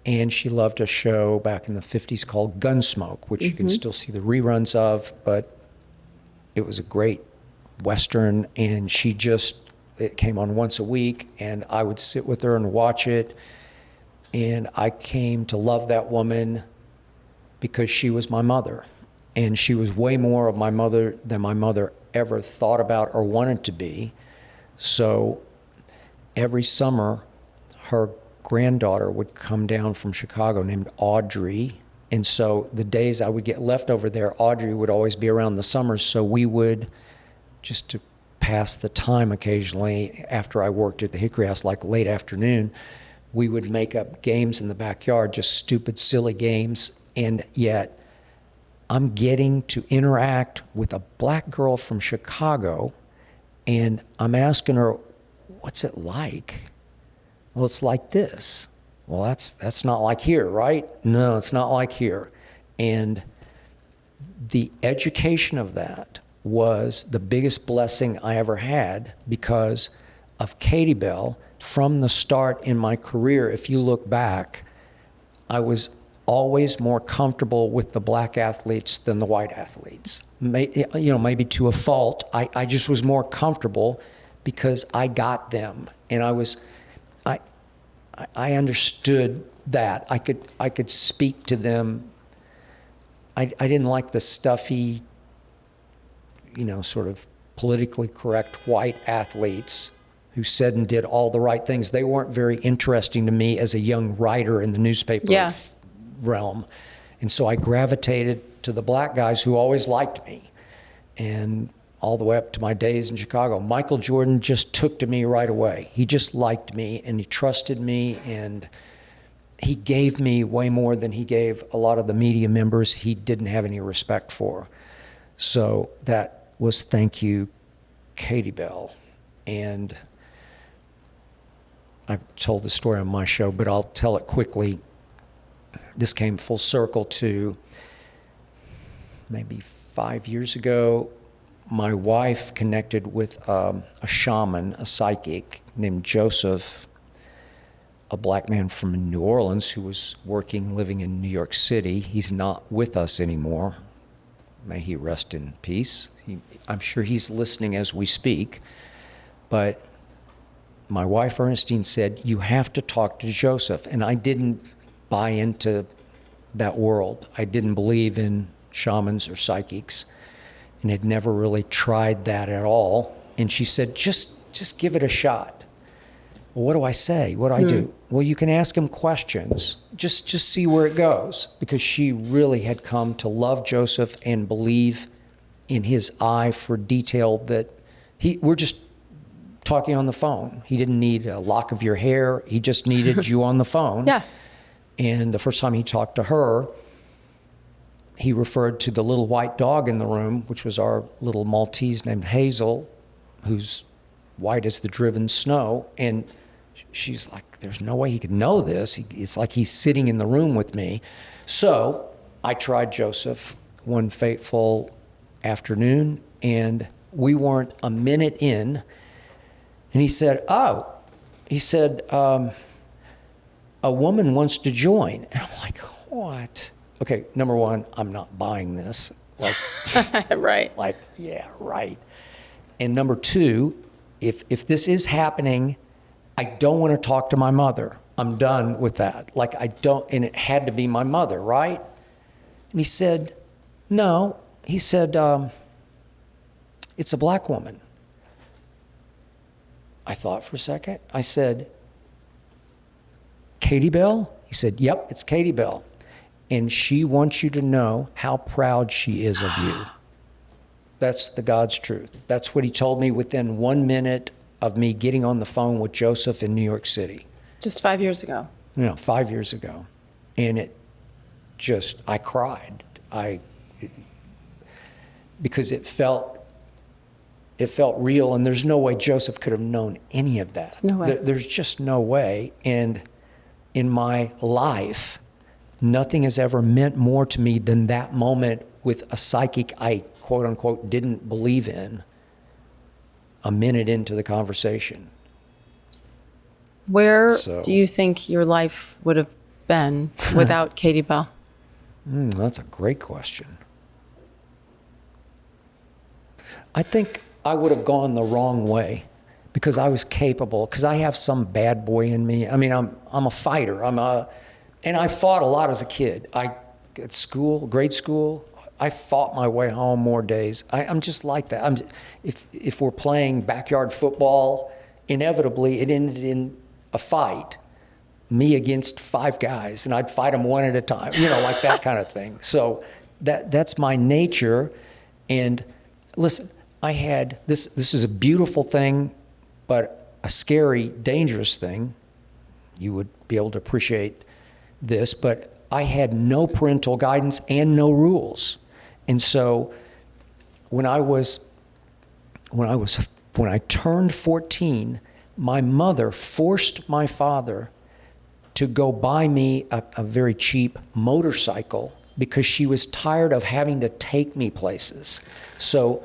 And she loved a show back in the 50s called Gunsmoke, which you can still see the reruns of, but it was a great Western, and it came on once a week, and I would sit with her and watch it, and I came to love that woman because she was my mother, and she was way more of my mother than my mother ever thought about or wanted to be. So every summer, her granddaughter would come down from Chicago named Audrey. And so the days I would get left over there, Audrey would always be around the summers. So we would, just to pass the time occasionally after I worked at the Hickory House, like late afternoon, we would make up games in the backyard, just stupid, silly games. And yet I'm getting to interact with a black girl from Chicago, and I'm asking her, what's it like? Well, it's like this. Well, that's not like here, right? No, it's not like here. And the education of that was the biggest blessing I ever had because of Katie Bell. From the start in my career, if you look back, I was always more comfortable with the black athletes than the white athletes. Maybe to a fault. I just was more comfortable because I got them, and I understood that. I could speak to them. I didn't like the stuffy, sort of politically correct white athletes who said and did all the right things. They weren't very interesting to me as a young writer in the newspaper realm. And so I gravitated to the black guys who always liked me. And all the way up to my days in Chicago, Michael Jordan just took to me right away. He just liked me, and he trusted me, and he gave me way more than he gave a lot of the media members he didn't have any respect for. So that was thank you, Katie Bell. And I've told the story on my show, but I'll tell it quickly. This came full circle to maybe 5 years ago. My wife connected with a shaman, a psychic named Joseph, a black man from New Orleans who was living in New York City. He's not with us anymore. May he rest in peace. I'm sure he's listening as we speak. But my wife, Ernestine, said, you have to talk to Joseph. And I didn't buy into that world. I didn't believe in shamans or psychics and had never really tried that at all. And she said, just give it a shot. Well, what do I say? What do I do? Well, you can ask him questions. Just see where it goes. Because she really had come to love Joseph and believe in his eye for detail that we're just talking on the phone. He didn't need a lock of your hair. He just needed you on the phone.
Yeah.
And the first time he talked to her, he referred to the little white dog in the room, which was our little Maltese named Hazel, who's white as the driven snow. And she's like, there's no way he could know this. It's like he's sitting in the room with me. So I tried Joseph one fateful afternoon, and we weren't a minute in. And he said, a woman wants to join. And I'm like, what? Okay, number one, I'm not buying this. Like,
right.
Like, yeah, right. And number two, if this is happening, I don't want to talk to my mother. I'm done with that. Like, I don't, and it had to be my mother, right? And he said, no. He said, it's a black woman. I thought for a second. I said, Katie Bell? He said, yep, it's Katie Bell. And she wants you to know how proud she is of you. That's the God's truth. That's what he told me within 1 minute of me getting on the phone with Joseph in New York City.
Just 5 years ago.
5 years ago. And it just, I cried. Because it felt real, and there's no way Joseph could have known any of that.
There's no way.
There's just no way. And in my life, nothing has ever meant more to me than that moment with a psychic I, quote unquote, didn't believe in a minute into the conversation.
Where do you think your life would have been without Katie Bell?
That's a great question. I think I would have gone the wrong way because I was capable, because I have some bad boy in me. I mean, I'm a fighter. And I fought a lot as a kid. At school, grade school, I fought my way home more days. I'm just like that. If we're playing backyard football, inevitably it ended in a fight, me against 5 guys, and I'd fight them one at a time, like that kind of thing. So that's my nature. And listen, I had this is a beautiful thing, but a scary, dangerous thing. You would be able to appreciate this, but I had no parental guidance and no rules. And so when I turned 14, my mother forced my father to go buy me a very cheap motorcycle because she was tired of having to take me places. So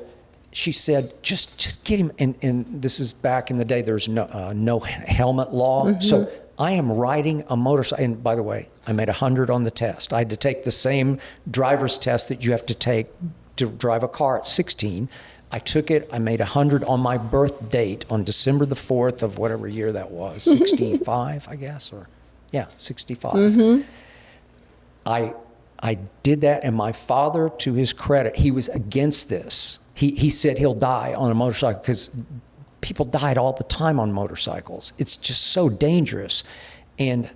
she said, just get him. And this is back in the day, there's no helmet law. Mm-hmm. So I am riding a motorcycle. And by the way, I made 100 on the test. I had to take the same driver's test that you have to take to drive a car at 16. I took it. I made 100 on my birth date on December the 4th of whatever year that was, 65, I guess, or 65. Mm-hmm. I did that, and my father, to his credit, he was against this. He said he'll die on a motorcycle because people died all the time on motorcycles. It's just so dangerous. And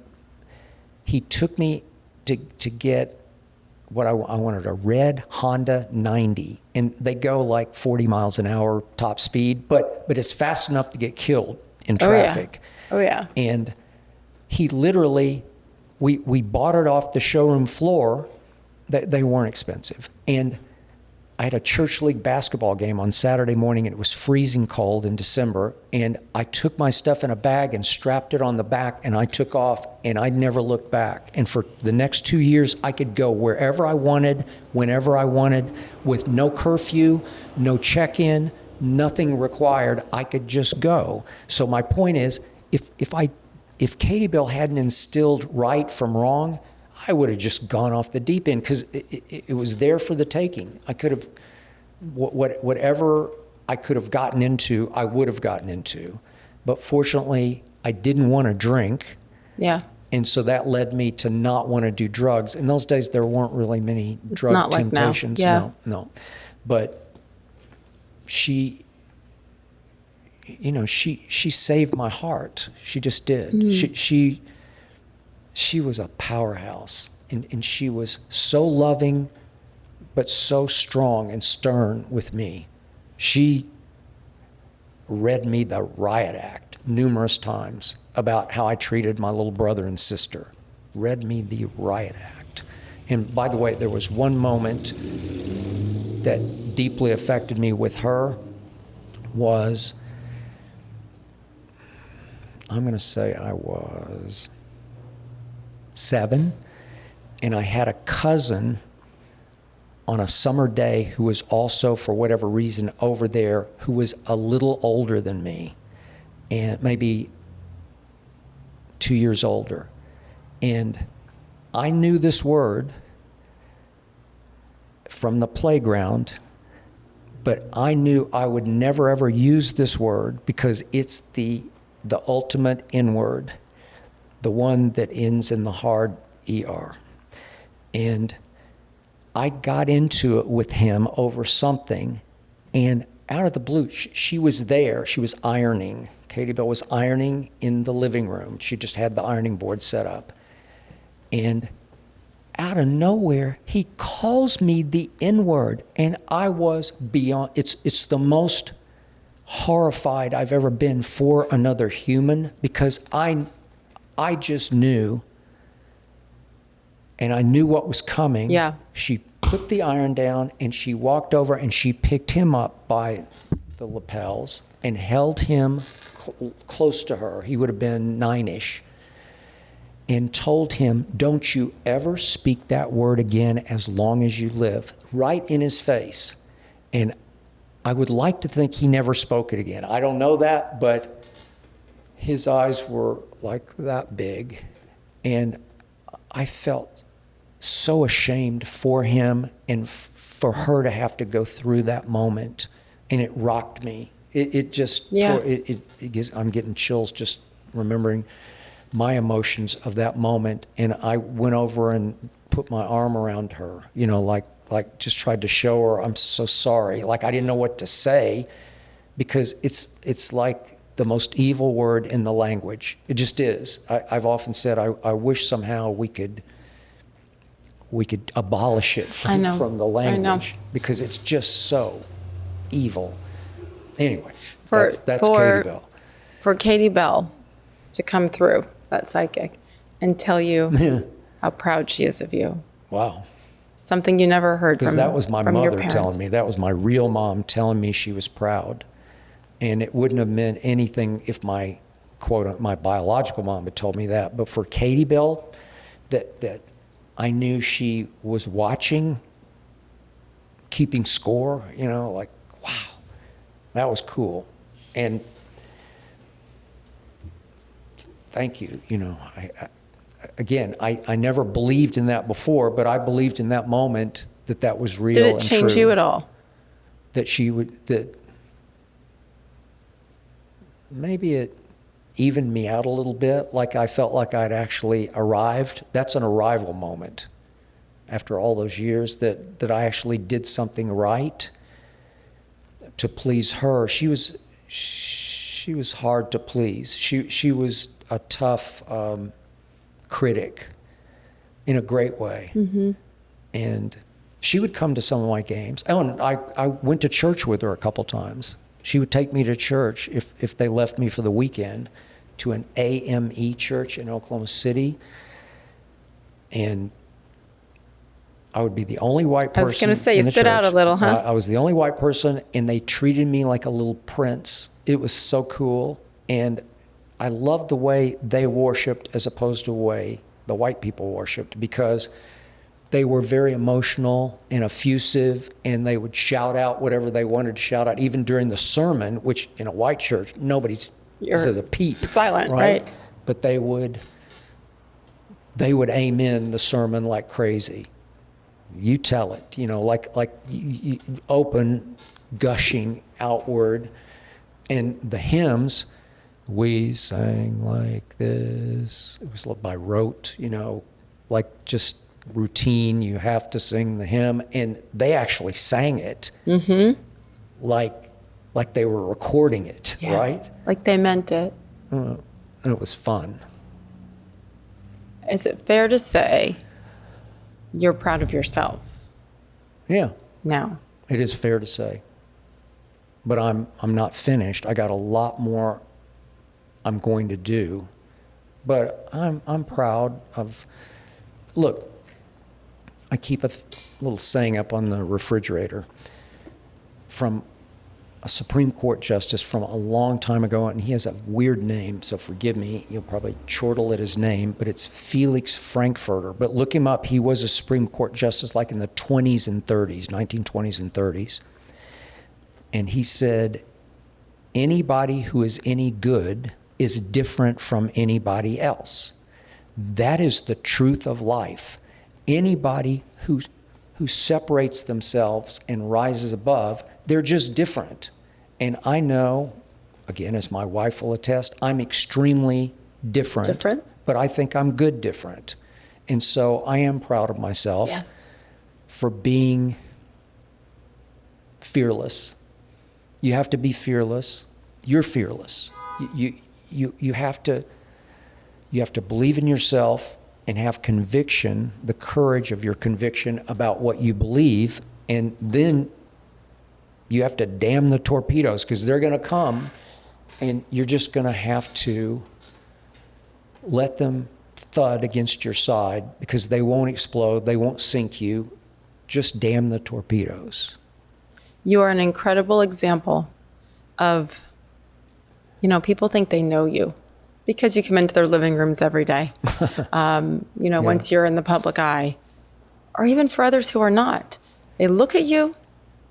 he took me to get what I wanted, a red Honda 90. And they go like 40 miles an hour top speed, but it's fast enough to get killed in traffic.
Oh, yeah.
And he literally, we bought it off the showroom floor. They weren't expensive. And I had a church league basketball game on Saturday morning, and it was freezing cold in December. And I took my stuff in a bag and strapped it on the back, and I took off, and I never looked back. And for the next 2 years, I could go wherever I wanted, whenever I wanted, with no curfew, no check-in, nothing required. I could just go. So my point is, if Katie Bell hadn't instilled right from wrong, I would have just gone off the deep end because it was there for the taking. I could have, whatever I could have gotten into, I would have gotten into. But fortunately, I didn't want to drink.
Yeah.
And so that led me to not want to do drugs. In those days, there weren't really many drug
not
temptations.
Like now. Yeah.
No. But she saved my heart. She just did. Mm. She was a powerhouse, and she was so loving, but so strong and stern with me. She read me the riot act numerous times about how I treated my little brother and sister. Read me the riot act. And by the way, there was one moment that deeply affected me with her was, I'm going to say I was 7, and I had a cousin on a summer day who was also, for whatever reason, over there, who was a little older than me, and maybe 2 years older. And I knew this word from the playground, but I knew I would never ever use this word because it's the ultimate N-word, the one that ends in the hard ER. And I got into it with him over something, and out of the blue, she was there. She was ironing. Katie Bell was ironing in the living room. She just had the ironing board set up. And out of nowhere, he calls me the N-word, and I was beyond, it's the most horrified I've ever been for another human, because I just knew, and I knew what was coming.
Yeah.
She put the iron down and she walked over and she picked him up by the lapels and held him close to her. He would have been 9-ish. And told him, don't you ever speak that word again as long as you live, right in his face. And I would like to think he never spoke it again. I don't know that, but his eyes were like that big. And I felt so ashamed for him and for her to have to go through that moment. And it rocked me. It just, I'm getting chills just remembering my emotions of that moment. And I went over and put my arm around her, you know, like just tried to show her I'm so sorry. Like I didn't know what to say, because it's like the most evil word in the language. It just is. I've often said I wish somehow we could abolish it from the language, because it's just so evil. Anyway, that's Katie Bell.
For Katie Bell to come through, that psychic, and tell you how proud she is of you.
Wow.
Something you never heard from your parents.
Because that was my mother telling me. That was my real mom telling me she was proud. And it wouldn't have meant anything if my biological mom had told me that. But for Katie Bell, that I knew she was watching, keeping score, you know, like, wow, that was cool. And thank you. You know, I never believed in that before, but I believed in that moment that was real and true.
Did it change you at all?
That maybe it evened me out a little bit. Like I felt like I'd actually arrived. That's an arrival moment after all those years that I actually did something right to please her. She was hard to please. She was a tough critic in a great way. Mm-hmm. And she would come to some of my games. Oh, and I went to church with her a couple times. She would take me to church if they left me for the weekend, to an AME church in Oklahoma City. And I would be the only white person.
I was going to say, you stood out a little, huh?
I was the only white person, and they treated me like a little prince. It was so cool. And I loved the way they worshiped as opposed to the way the white people worshiped, because they were very emotional and effusive, and they would shout out whatever they wanted to shout out, even during the sermon, which in a white church, nobody says a peep.
Silent, right?
But they would amen the sermon like crazy. You tell it, you know, like you open, gushing outward. And the hymns, we sang like this. It was by rote, you know, like just routine. You have to sing the hymn. And they actually sang it like they were recording it, right?
Like they meant it.
And it was fun.
Is it fair to say you're proud of yourself?
Yeah.
No.
It is fair to say. But I'm not finished. I got a lot more I'm going to do. But I'm proud of. Look, I keep a little saying up on the refrigerator from a Supreme Court justice from a long time ago, and he has a weird name, so forgive me. You'll probably chortle at his name, but it's Felix Frankfurter. But look him up. He was a Supreme Court justice like in the 20s and 30s, 1920s and 30s. And he said, anybody who is any good is different from anybody else. That is the truth of life. Anybody who separates themselves and rises above, they're just different. And I know, again, as my wife will attest, I'm extremely different.
Different?
But I think I'm good different. And so I am proud of myself for being fearless. You have to be fearless. You're fearless. You have to believe in yourself and have conviction, the courage of your conviction about what you believe, and then You have to dam the torpedoes because they're going to come, and you're just going to have to let them thud against your side because they won't explode. They won't sink you. Just dam the torpedoes.
You are an incredible example of, people think they know you because you come into their living rooms every day. Once you're in the public eye, or even for others who are not, they look at you,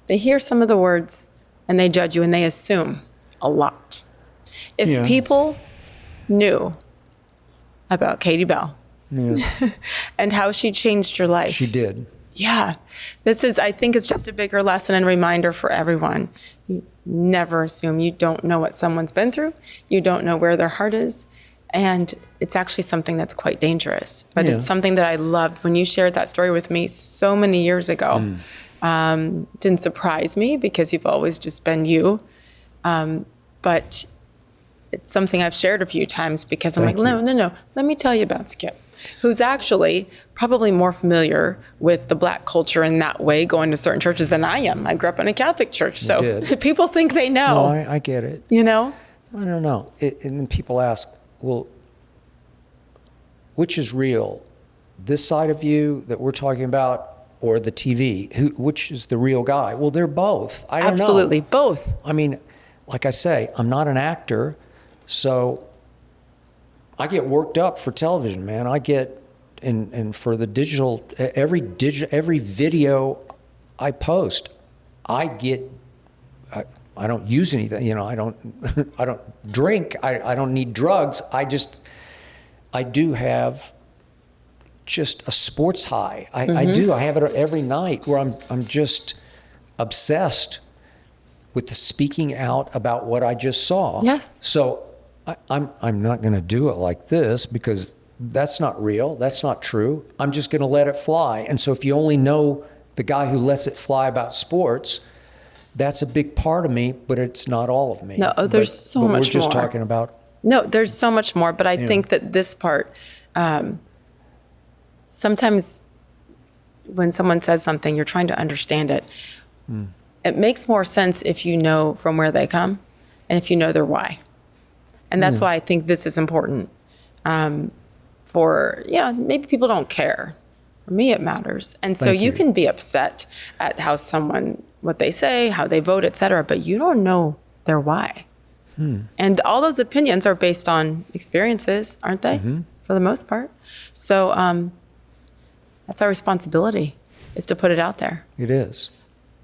they hear some of the words, and they judge you, and they assume a lot. If people knew about Katie Bell and how she changed your life.
She did.
Yeah. I think it's just a bigger lesson and reminder for everyone. You never assume. You don't know what someone's been through. You don't know where their heart is. And it's actually something that's quite dangerous. But it's something that I loved when you shared that story with me so many years ago. Didn't surprise me because you've always just been you. But it's something I've shared a few times because I'm no. Let me tell you about Skip, who's actually probably more familiar with the Black culture in that way, going to certain churches than I am. I grew up in a Catholic church, so people think they know.
No, I get it.
You know?
I don't know. And then people ask, well, which is real? This side of you that we're talking about or the TV? Which is the real guy? Well, they're both. I don't know.
Absolutely, both.
I mean, like I say, I'm not an actor, so I get worked up for television, man. I get, and for the digital, every video I post, I get, I don't use anything, I don't drink, I don't need drugs. I do have just a sports high. I do. I have it every night where I'm just obsessed with the speaking out about what I just saw.
Yes.
So I'm not going to do it like this because that's not real. That's not true. I'm just going to let it fly. And so if you only know the guy who lets it fly about sports, that's a big part of me, but it's not all of me.
No, there's so much more.
We're just talking about.
No, there's so much more. But I think that this part, sometimes when someone says something, you're trying to understand it. It makes more sense if you know from where they come and if you know their why. And that's why I think this is important for, maybe people don't care. For me, it matters. And so you can be upset at how what they say, how they vote, et cetera, but you don't know their why. And all those opinions are based on experiences, aren't they? For the most part. So that's our responsibility, is to put it out there.
It is.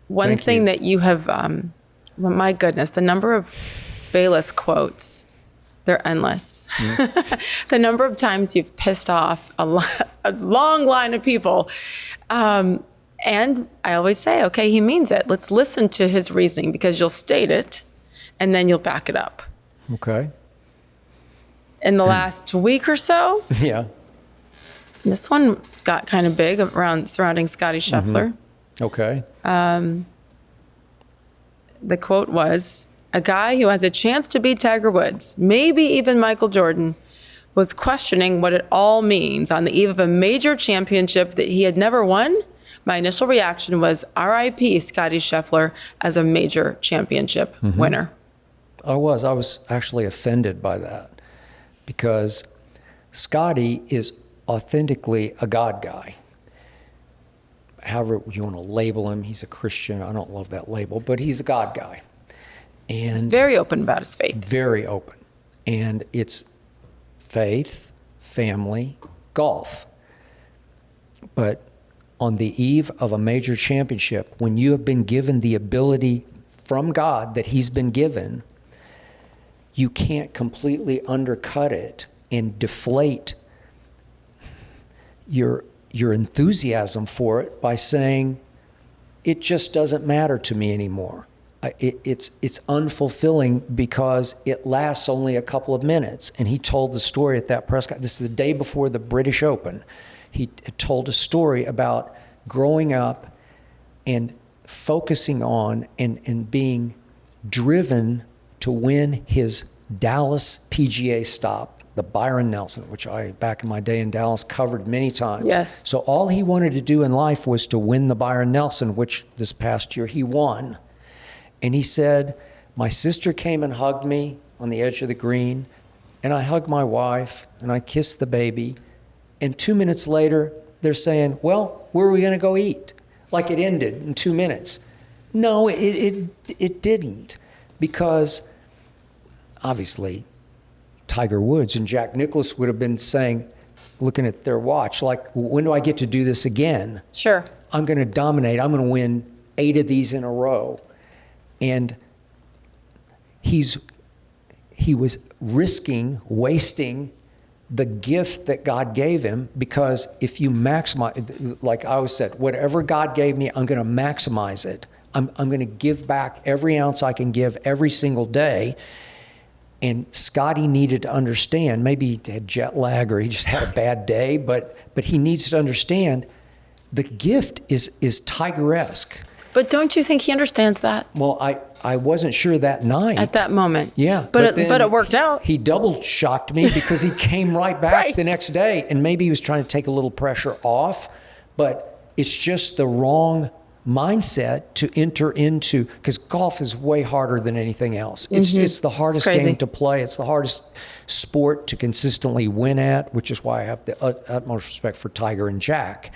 One thing that you have, well, my goodness, the number of Bayless quotes, they're endless. The number of times you've pissed off a long line of people. And I always say, okay, he means it. Let's listen to his reasoning because you'll state it and then you'll back it up.
Okay.
In the last week or so, this one got kind of big surrounding Scottie Scheffler.
Okay.
The quote was, a guy who has a chance to beat Tiger Woods, maybe even Michael Jordan, was questioning what it all means on the eve of a major championship that he had never won. My initial reaction was R.I.P. Scottie Scheffler as a major championship winner.
I was actually offended by that because Scottie is authentically a God guy. However you want to label him, he's a Christian. I don't love that label, but he's a God guy. And
he's very open about his faith.
Very open. And it's faith, family, golf. But on the eve of a major championship, when you have been given the ability from God that he's been given, you can't completely undercut it and deflate your enthusiasm for it by saying, it just doesn't matter to me anymore. It's unfulfilling because it lasts only a couple of minutes. And he told the story at that press conference. This is the day before the British Open. He told a story about growing up and focusing on and being driven to win his Dallas PGA stop, the Byron Nelson, which I, back in my day in Dallas, covered many times.
Yes.
So all he wanted to do in life was to win the Byron Nelson, which this past year he won. And he said, my sister came and hugged me on the edge of the green, and I hugged my wife, and I kissed the baby. And 2 minutes later, they're saying, well, where are we going to go eat? Like it ended in 2 minutes. No, it didn't. Because obviously, Tiger Woods and Jack Nicklaus would have been saying, looking at their watch, like, when do I get to do this again?
Sure.
I'm going to dominate. I'm going to win 8 of these in a row. And he was wasting the gift that God gave him, because if you maximize, like I always said, whatever God gave me, I'm going to maximize it. I'm going to give back every ounce I can give every single day. And Scotty needed to understand, maybe he had jet lag or he just had a bad day, but he needs to understand the gift is Tiger-esque.
But don't you think he understands that?
Well, I wasn't sure that night.
At that moment.
Yeah.
But it worked out.
He double shocked me because he came right back
Right.
the next day, and maybe he was trying to take a little pressure off, but it's just the wrong mindset to enter into, because golf is way harder than anything else. It's the hardest game to play. It's the hardest sport to consistently win at, which is why I have the utmost respect for Tiger and Jack.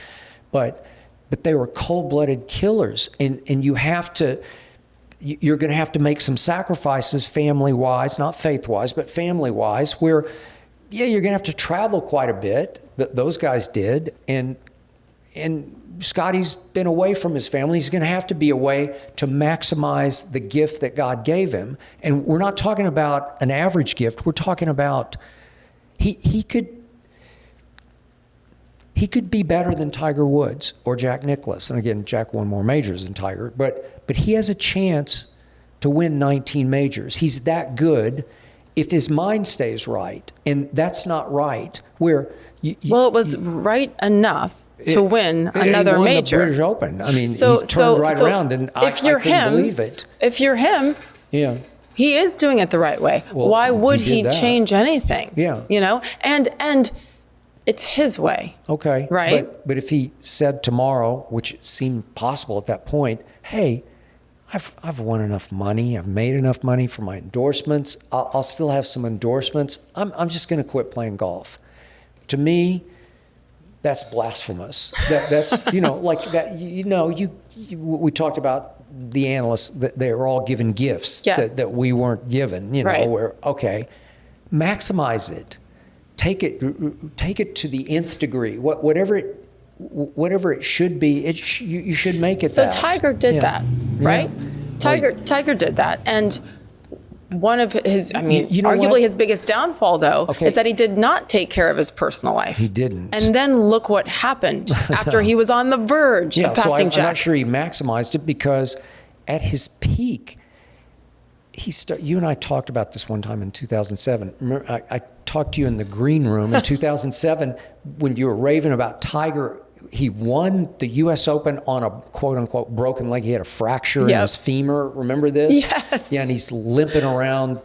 But they were cold-blooded killers, and you're going to have to make some sacrifices family-wise, not faith-wise, but family-wise, where, yeah, you're going to have to travel quite a bit. Those guys did, and Scotty's been away from his family. He's going to have to be away to maximize the gift that God gave him. And we're not talking about an average gift. We're talking about he could be better than Tiger Woods or Jack Nicklaus. And again, Jack won more majors than Tiger, but he has a chance to win 19 majors. He's that good if his mind stays right. And that's not right. Well,
it was right enough to win another
he won
major.
The British Open. I mean, he turned right around, and I couldn't believe it.
If you're him,
yeah,
he is doing it the right way.
Well,
why would he
did that.
change anything?
Yeah.
You know, and it's his way.
Okay.
Right.
But if he said tomorrow, which seemed possible at that point, hey, I've won enough money. I've made enough money for my endorsements. I'll still have some endorsements. I'm just going to quit playing golf. To me, that's blasphemous. That's like that. We talked about the analysts, that they were all given gifts that we weren't given.
Right.
Where maximize it, take it to the nth degree. Whatever it should be, you should make it.
So
that.
Tiger did that, right?
Yeah.
Tiger did that, and one of his, arguably
what?
his biggest downfall, though, is that he did not take care of his personal life.
He didn't.
And then look what happened after he was on the verge of passing Jack.
I'm not sure he maximized it, because at his peak, you and I talked about this one time in 2007. Remember, I talked to you in the green room in 2007 when you were raving about Tiger. He won the U.S. Open on a quote-unquote broken leg. He had a fracture in his femur. Remember this?
Yes.
Yeah, and he's limping around,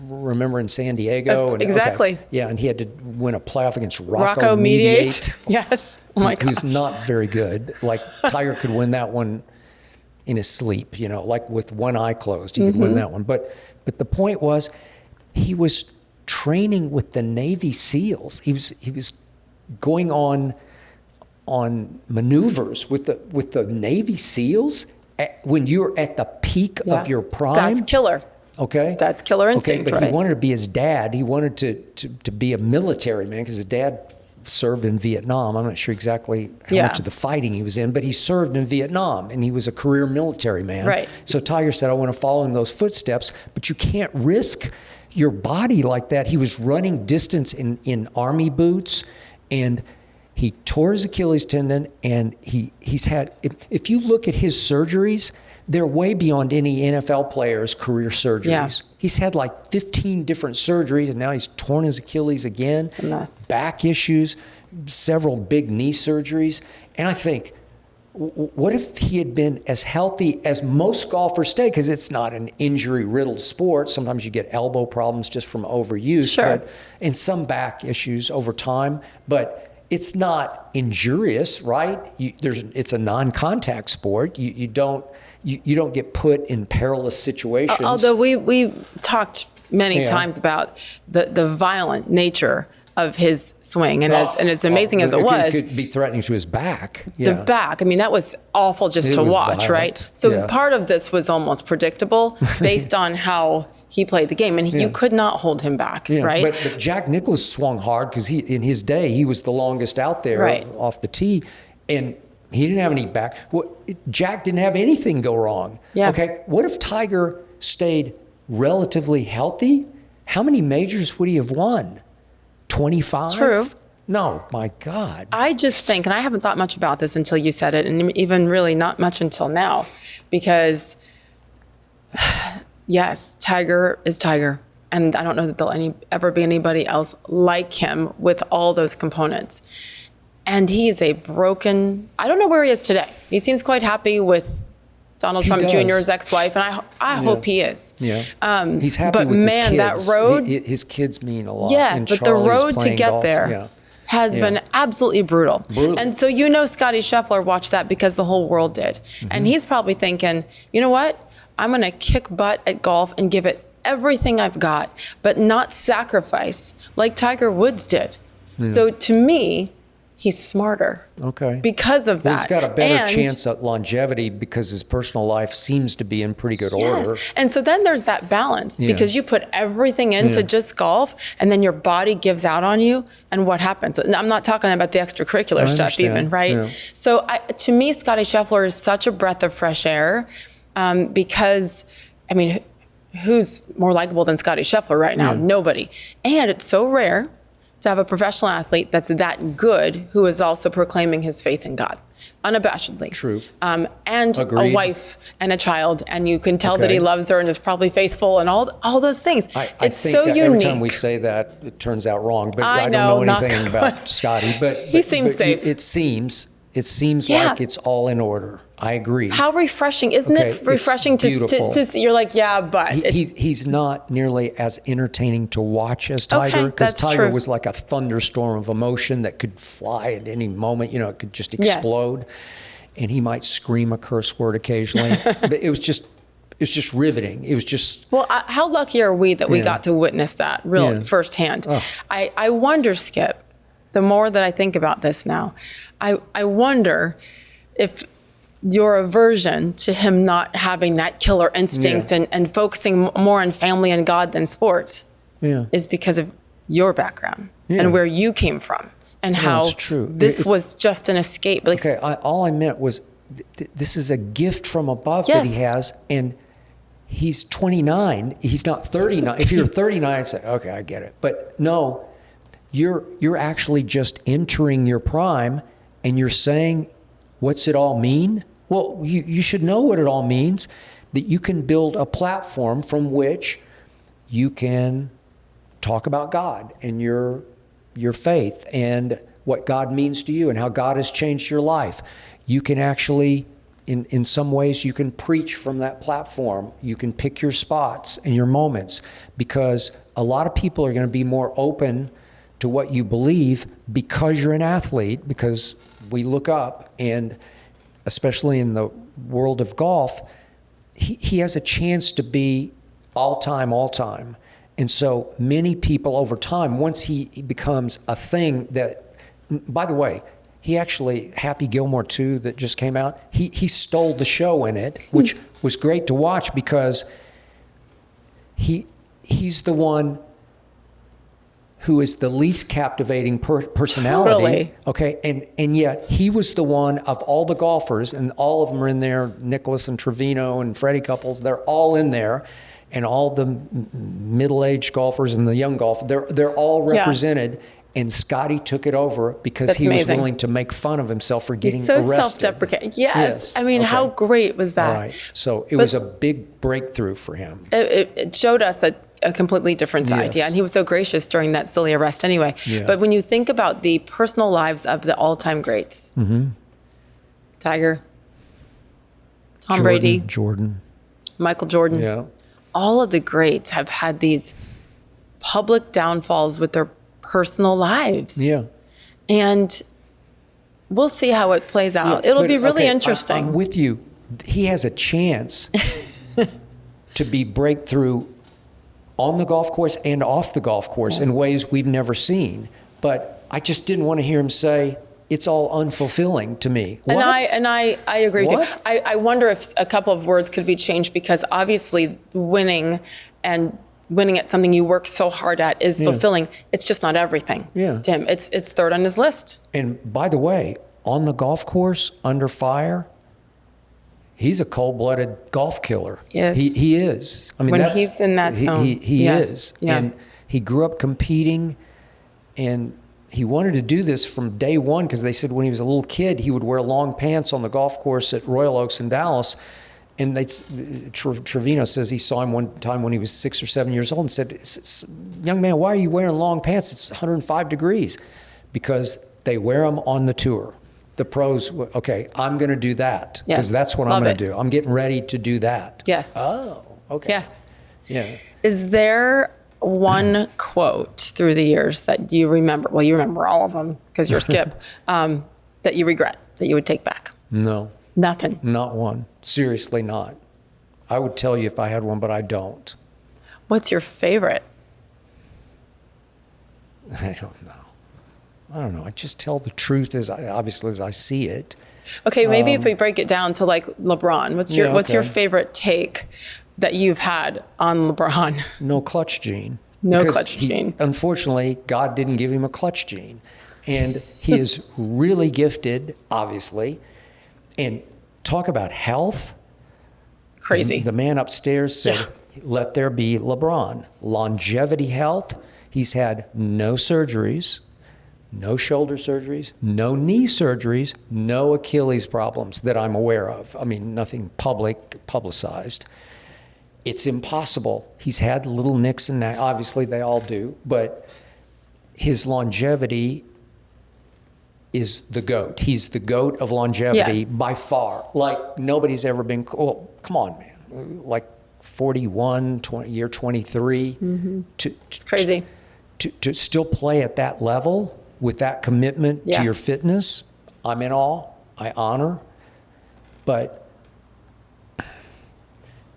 remember, in San Diego?
Exactly.
Okay. Yeah, and he had to win a playoff against
Rocco Mediate. Yes. Oh, my gosh.
Who's not very good. Like, Tiger could win that one in his sleep, like with one eye closed. He could win that one. But the point was, he was training with the Navy SEALs. He was going on maneuvers with the Navy SEALs when you're at the peak of your prime.
That's killer.
Okay.
That's killer instinct.
Okay, but he wanted to be his dad. He wanted to be a military man, because his dad served in Vietnam. I'm not sure exactly how much of the fighting he was in, but he served in Vietnam, and he was a career military man.
Right.
So Tiger said, I want to follow in those footsteps, but you can't risk your body like that. He was running distance in army boots, and he tore his Achilles tendon, and he's had, if you look at his surgeries, they're way beyond any NFL player's career surgeries. Yeah. He's had like 15 different surgeries, and now he's torn his Achilles again.
It's a mess.
Back issues, several big knee surgeries. And I think, what if he had been as healthy as most golfers stay? Because it's not an injury-riddled sport. Sometimes you get elbow problems just from overuse.
Sure.
And some back issues over time. But it's not injurious, right? It's a non-contact sport. You don't get put in perilous situations.
Although we talked many times about the violent nature of his swing, and as amazing as it was,
it could be threatening to his back.
The back. I mean, that was awful just to watch, violent. Right? So part of this was almost predictable based on how he played the game, and you could not hold him back, right?
But Jack Nicklaus swung hard because in his day he was the longest out there off the tee, and he didn't have any back. Jack didn't have anything go wrong.
Yeah.
Okay. What if Tiger stayed relatively healthy? How many majors would he have won? 25?
True.
No, my God.
I just think, and I haven't thought much about this until you said it, and even really not much until now, because yes, Tiger is Tiger. And I don't know that there'll ever be anybody else like him with all those components. And he is I don't know where he is today. He seems quite happy with Donald Trump Jr.'s ex-wife, and I hope he is.
Yeah. He's happy with his kids.
That road...
his kids mean a lot.
Yes,
and
but
Charlie's
the road to get
golf.
there has been absolutely brutal. And so Scottie Scheffler watched that because the whole world did. Mm-hmm. And he's probably thinking, you know what? I'm going to kick butt at golf and give it everything I've got, but not sacrifice like Tiger Woods did. Yeah. So to me... he's smarter.
Okay.
Because of that.
He's got a better chance at longevity because his personal life seems to be in pretty good order.
And so then there's that balance because you put everything into just golf and then your body gives out on you. And what happens? And I'm not talking about the extracurricular stuff even, right? Yeah. So to me, Scottie Scheffler is such a breath of fresh air because, I mean, who's more likable than Scottie Scheffler right now? Nobody. And it's so rare to have a professional athlete that's that good who is also proclaiming his faith in God, unabashedly.
True.
And a wife and a child, and you can tell that he loves her and is probably faithful and all those things.
It's so unique. Every time we say that, it turns out wrong. But I don't know anything about Scottie. But
he seems safe.
It seems like it's all in order. I agree.
How refreshing. Isn't it refreshing to you're like, but
he's not nearly as entertaining to watch as Tiger, because Tiger was like a thunderstorm of emotion that could fly at any moment. It could just explode, and he might scream a curse word occasionally. But it was just riveting. It was just...
Well, how lucky are we that we got to witness that firsthand? Oh. I wonder, Skip, the more that I think about this now, I wonder if your aversion to him not having that killer instinct and focusing more on family and God than sports is because of your background and where you came from and how this was just an escape.
All I meant was this is a gift from above that he has, and he's 29. He's not 39. If you're 39, I'd say, okay, I get it. But no, you're actually just entering your prime, and you're saying, what's it all mean? Well, you should know what it all means, that you can build a platform from which you can talk about God and your faith and what God means to you and how God has changed your life. You can actually, in some ways, you can preach from that platform. You can pick your spots and your moments, because a lot of people are going to be more open to what you believe because you're an athlete, because we look up, and especially in the world of golf, he has a chance to be all-time. And so many people over time, once he becomes a thing that, by the way, he actually, Happy Gilmore 2 that just came out, he stole the show in it, which was great to watch, because he's the one who is the least captivating personality.
Really?
Okay, and yet he was the one of all the golfers, and all of them are in there, Nicklaus and Trevino and Freddie Couples, they're all in there, and all the middle-aged golfers and the young golf, they're all represented. And Scottie took it over because he was willing to make fun of himself for getting arrested.
He's so self-deprecating. Yes. I mean, how great was that?
Right. So it was a big breakthrough for him.
It showed us a completely different side. And he was so gracious during that silly arrest anyway. But when you think about the personal lives of the all-time greats, Tiger, Tom Brady, Michael Jordan, all of the greats have had these public downfalls with their personal lives. And we'll see how it plays out. It'll be really interesting.
I'm with you. He has a chance to be breakthrough on the golf course and off the golf course in ways we've never seen. But I just didn't want to hear him say, it's all unfulfilling to me. What?
And I agree with you. I wonder if a couple of words could be changed, because obviously winning at something you work so hard at is fulfilling. It's just not everything to him. It's third on his list.
And by the way, on the golf course, under fire, he's a cold-blooded golf killer.
Yes.
He is. I mean,
when he's in that zone.
He is.
Yeah.
And he grew up competing, and he wanted to do this from day one, because they said when he was a little kid, he would wear long pants on the golf course at Royal Oaks in Dallas. And Trevino says he saw him one time when he was 6 or 7 years old and said, young man, why are you wearing long pants? It's 105 degrees. Because they wear them on the tour. The pros, okay, I'm going to do that, because that's what I'm going to do. I'm getting ready to do that.
Yes.
Oh, okay.
Yes.
Yeah.
Is there one quote through the years that you remember? Well, you remember all of them because you're Skip, that you regret, that you would take back?
No.
Nothing.
Not one. Seriously, not. I would tell you if I had one, but I don't.
What's your favorite?
I don't know. I just tell the truth as I see it.
Okay, maybe if we break it down to like LeBron, what's your favorite take that you've had on LeBron?
No clutch gene.
No clutch gene.
Unfortunately, God didn't give him a clutch gene. And he is really gifted, obviously. And talk about health.
Crazy.
The man upstairs said, let there be LeBron. Longevity health. He's had no surgeries, no shoulder surgeries, no knee surgeries, no Achilles problems that I'm aware of. I mean, nothing publicized. It's impossible. He's had little nicks and that. Obviously, they all do. But his longevity is the GOAT. He's the GOAT of longevity by far. Like, nobody's ever been, well, come on, man. Like 41, year 23. Mm-hmm.
It's crazy.
To still play at that level with that commitment to your fitness, I'm in awe. I honor. But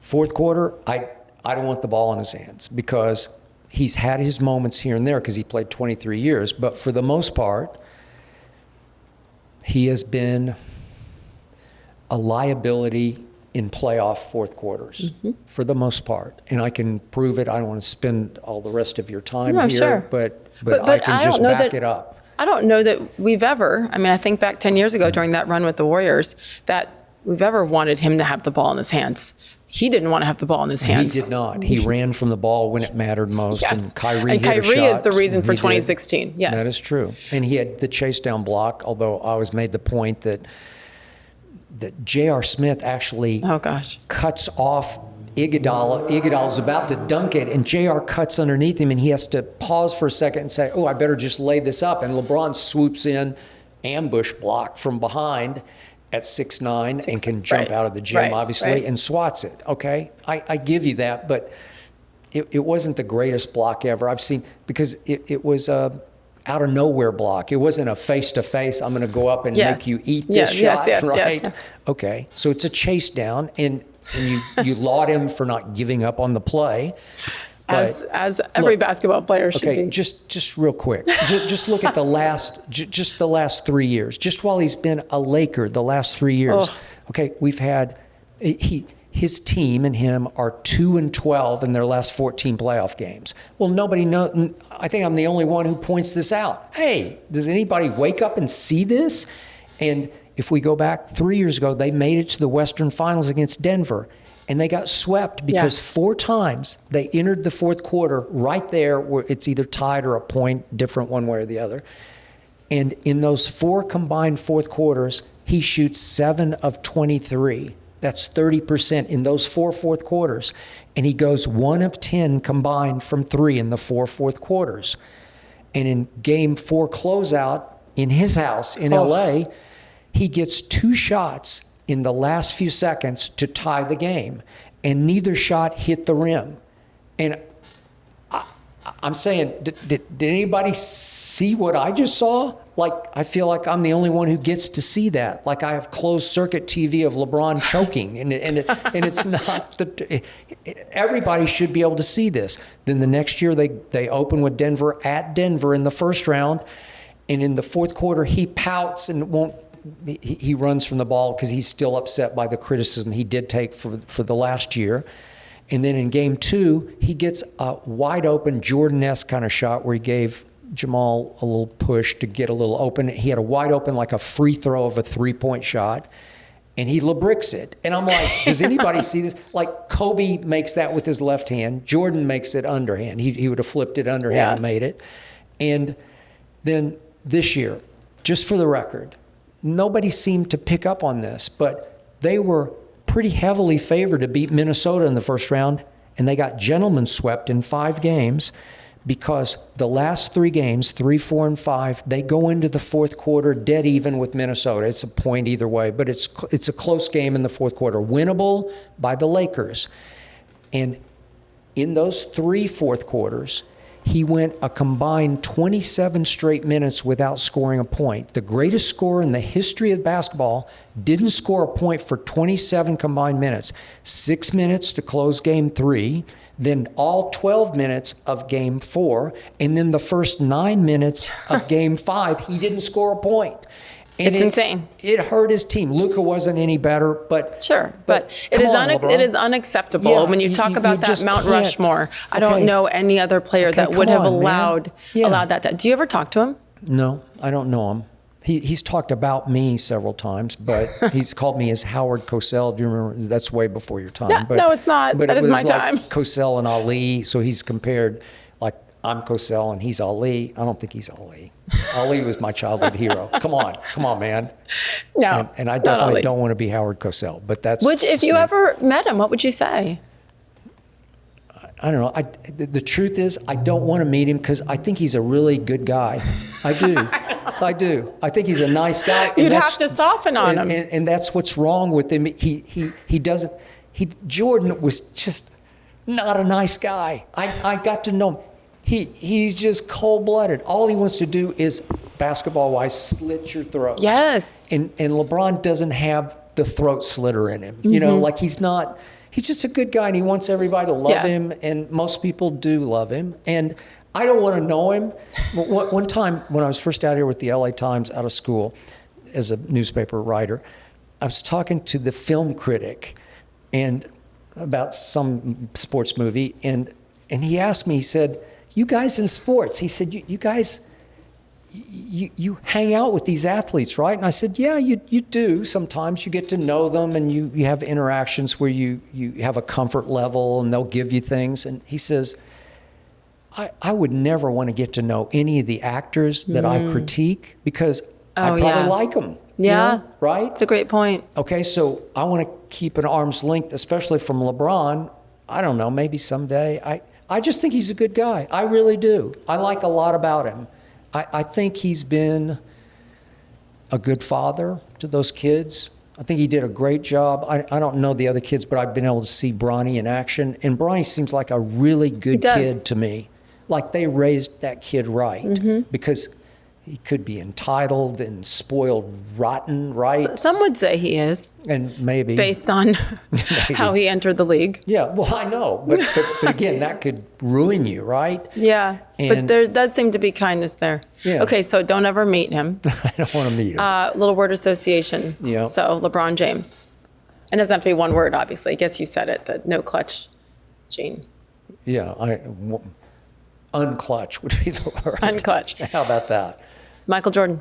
fourth quarter, I don't want the ball in his hands, because he's had his moments here and there because he played 23 years. But for the most part, he has been a liability in playoff fourth quarters, for the most part. And I can prove it. I don't want to spend all the rest of your time here,
sure.
but I can just back it up.
I don't know that we've ever, I mean, I think back 10 years ago during that run with the Warriors, that we've ever wanted him to have the ball in his hands. He didn't want to have the ball in his hands.
He did not. He ran from the ball when it mattered most.
Yes.
And Kyrie
is the reason for 2016. Yes.
That is true. And he had the chase down block, although I always made the point that J.R. Smith actually cuts off Iguodala. Iguodala's about to dunk it, and J.R. cuts underneath him, and he has to pause for a second and say, oh, I better just lay this up. And LeBron swoops in, ambush block from behind at 6'9", and can jump out of the gym, obviously, and swats it. Okay, I give you that, but it wasn't the greatest block ever I've seen, because it was a out of nowhere block. It wasn't a face-to-face, I'm going to go up and make you eat this shot, right? Yes. Okay, so it's a chase down, and you laud him for not giving up on the play.
As every basketball player should be.
Just real quick. just look at the last 3 years. Just while he's been a Laker, the last 3 years. Oh. Okay, we've had his team and him are 2-12 in their last 14 playoff games. Well, nobody knows. I think I'm the only one who points this out. Hey, does anybody wake up and see this? And if we go back 3 years ago, they made it to the Western Finals against Denver. And they got swept because 4 times they entered the fourth quarter right there where it's either tied or a point different one way or the other. And in those 4 combined fourth quarters, he shoots 7 of 23. That's 30% in those 4 fourth quarters. And he goes 1 of 10 combined from 3 in the 4 fourth quarters. And in game 4 closeout in his house in LA, he gets 2 shots in the last few seconds to tie the game, and neither shot hit the rim. And I'm saying, did anybody see what I just saw? Like, I feel like I'm the only one who gets to see that. Like, I have closed circuit TV of LeBron choking, and it's not. Everybody should be able to see this. Then the next year they open with Denver at Denver in the first round, and in the fourth quarter he pouts and won't. He runs from the ball because he's still upset by the criticism he did take for the last year. And then in game 2, he gets a wide open Jordan-esque kind of shot where he gave Jamal a little push to get a little open. He had a wide open, like a free throw of a 3-point shot, and he LeBricks it. And I'm like, does anybody see this? Like, Kobe makes that with his left hand. Jordan makes it underhand. He would have flipped it underhand and made it. And then this year, just for the record, nobody seemed to pick up on this, but they were pretty heavily favored to beat Minnesota in the first round, and they got gentlemen swept in 5 games because the last 3 games, 3, 4, and 5, they go into the fourth quarter dead even with Minnesota. It's a point either way, but it's a close game in the fourth quarter, winnable by the Lakers. And in those 3 fourth quarters, he went a combined 27 straight minutes without scoring a point. The greatest scorer in the history of basketball didn't score a point for 27 combined minutes. 6 minutes to close game 3, then all 12 minutes of game 4, and then the first 9 minutes of game 5, he didn't score a point. And
it's insane.
It hurt his team. Luka wasn't any better, but
sure. But it is unacceptable when you talk about that Mount Rushmore. I don't know any other player that would have allowed that. Do you ever talk to him?
No, I don't know him. He's talked about me several times, but he's called me as Howard Cosell. Do you remember? That's way before your time.
Yeah, no, it's not. That is my time.
Like Cosell and Ali, so he's compared. Like, I'm Cosell and he's Ali. I don't think he's Ali. Ali was my childhood hero. Come on, man.
No,
and I definitely don't want to be Howard Cosell, but that's.
Which, if you ever met him, what would you say?
I don't know. The truth is, I don't want to meet him because I think he's a really good guy. I do. I think he's a nice guy.
You'd have to soften on him.
And that's what's wrong with him. He doesn't. Jordan was just not a nice guy. I got to know him. He's just cold-blooded. All he wants to do is, basketball-wise, slit your throat.
Yes.
And LeBron doesn't have the throat slitter in him. You know, like he's just a good guy, and he wants everybody to love him, and most people do love him. And I don't want to know him. One time when I was first out here with the LA Times out of school as a newspaper writer, I was talking to the film critic and about some sports movie, and he asked me, he said, "You guys in sports," he said, you guys, you hang out with these athletes, right? And I said, yeah, you do. Sometimes you get to know them, and you have interactions where you have a comfort level, and they'll give you things. And he says, I would never want to get to know any of the actors that I critique because I probably like them.
Yeah.
You know, right?
It's a great point.
Okay, so I want to keep an arm's length, especially from LeBron. I don't know, maybe someday. I just think he's a good guy. I really do. I like a lot about him. I think he's been a good father to those kids. I think he did a great job. I don't know the other kids, but I've been able to see Bronny in action. And Bronny seems like a really good kid to me. Like they raised that kid right because he could be entitled and spoiled rotten, right?
Some would say he is.
And maybe.
Based on how he entered the league.
Yeah, well, I know. But again, that could ruin you, right?
Yeah, but there does seem to be kindness there.
Yeah.
Okay, so don't ever meet him.
I don't want to meet him.
Little word association.
Yeah.
So LeBron James. And it doesn't have to be one word, obviously. I guess you said it, the no clutch gene.
Yeah, unclutch would be the word.
Unclutch.
How about that?
Michael Jordan.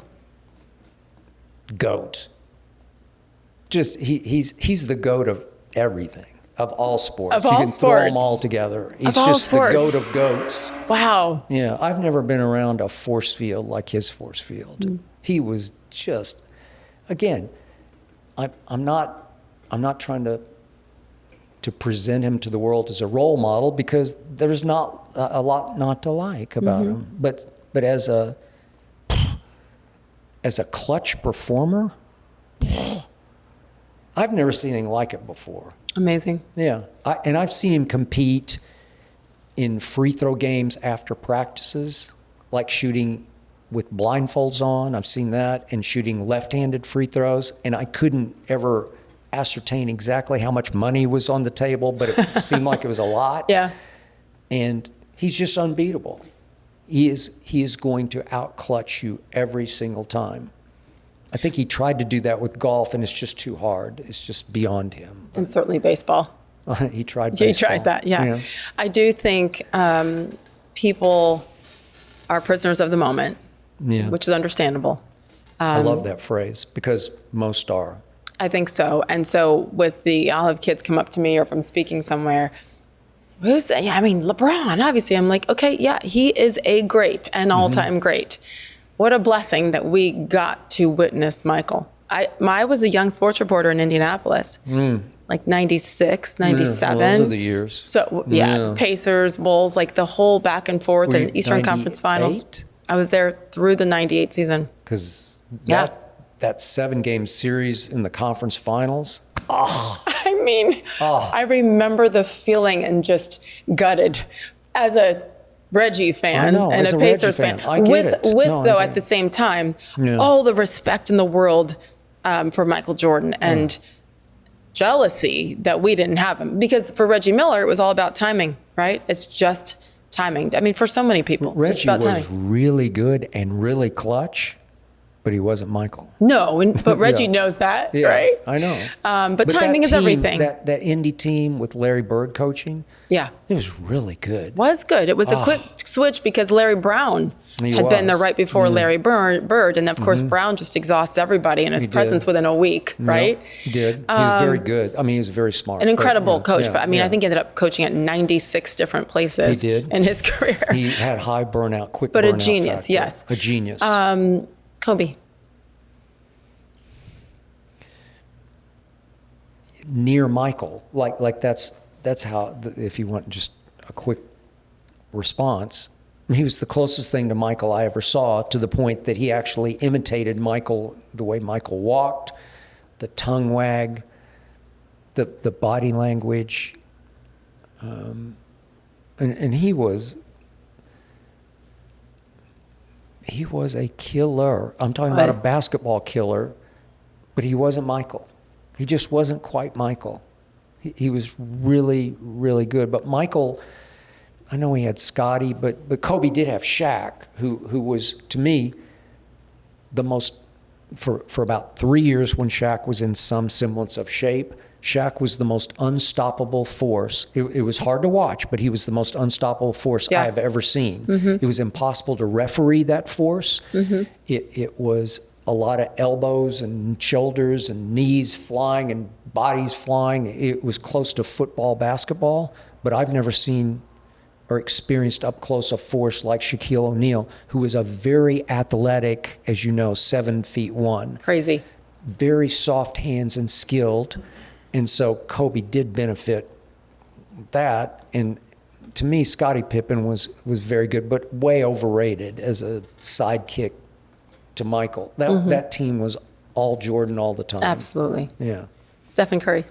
GOAT. Just he's the GOAT of everything, of all sports.
Of all
you can
sports.
throw them all together. He's just the GOAT of GOATs.
Wow.
Yeah, I've never been around a force field like his force field. He was just, again, I'm not trying to present him to the world as a role model because there's not a lot not to like about him. But as a clutch performer, I've never seen anything like it before.
Amazing.
Yeah, and I've seen him compete in free throw games after practices, like shooting with blindfolds on. I've seen that, and shooting left-handed free throws. And I couldn't ever ascertain exactly how much money was on the table, but it seemed like it was a lot.
Yeah.
And he's just unbeatable. He is going to outclutch you every single time. I think he tried to do that with golf, and it's just too hard. It's just beyond him.
And certainly baseball.
He tried baseball.
He tried that, yeah. I do think people are prisoners of the moment, which is understandable.
I love that phrase, because most are.
I think so. And so I'll have kids come up to me, or if I'm speaking somewhere, who's that? Yeah, I mean, LeBron, obviously. I'm like, okay, yeah, he is a great and all-time great. What a blessing that we got to witness Michael. I was a young sports reporter in Indianapolis, like 96, 97.
Well, those are the years.
So, the Pacers, Bulls, like the whole back and forth and Eastern Conference Finals. I was there through the 98 season.
Because that 7-game series in the conference finals. Oh.
I mean, I remember the feeling and just gutted as a Reggie fan and a Pacers fan.
I get it.
At the same time, all the respect in the world for Michael Jordan and jealousy that we didn't have him. Because for Reggie Miller, it was all about timing, right? It's just timing. I mean, for so many people,
Reggie was really good and really clutch, but he wasn't Michael.
No, but Reggie knows that, right?
I know.
But timing is everything.
That Indy team with Larry Bird coaching, it was really good.
Was good. It was a quick switch because Larry Brown had been there right before Larry Bird. And of course, Brown just exhausts everybody in his presence within a week, right?
He did. He was very good. I mean, he was very smart.
An incredible coach. But I mean, I think he ended up coaching at 96 different places in his career.
He had high burnout, quick burnout.
But a genius,
factor.
yes.
A genius.
Kobe.
Near Michael, like that's how, if you want just a quick response, he was the closest thing to Michael I ever saw, to the point that he actually imitated Michael, the way Michael walked, the tongue wag, the body language, and he was a killer. I'm talking about a basketball killer, but he wasn't Michael. He just wasn't quite Michael. He was really, really good. But Michael, I know he had Scotty, but Kobe did have Shaq, who was, to me, the most, for about 3 years when Shaq was in some semblance of shape, Shaq was the most unstoppable force. It was hard to watch, but he was the most unstoppable force I have ever seen. It was impossible to referee that force. It was a lot of elbows and shoulders and knees flying and bodies flying. It was close to football, basketball, but I've never seen or experienced up close a force like Shaquille O'Neal, who was a very athletic, as you know, 7'1".
Crazy.
Very soft hands and skilled. And so Kobe did benefit that. And to me, Scottie Pippen was very good, but way overrated as a sidekick to Michael. That team was all Jordan all the time.
Absolutely.
Yeah.
Stephen Curry.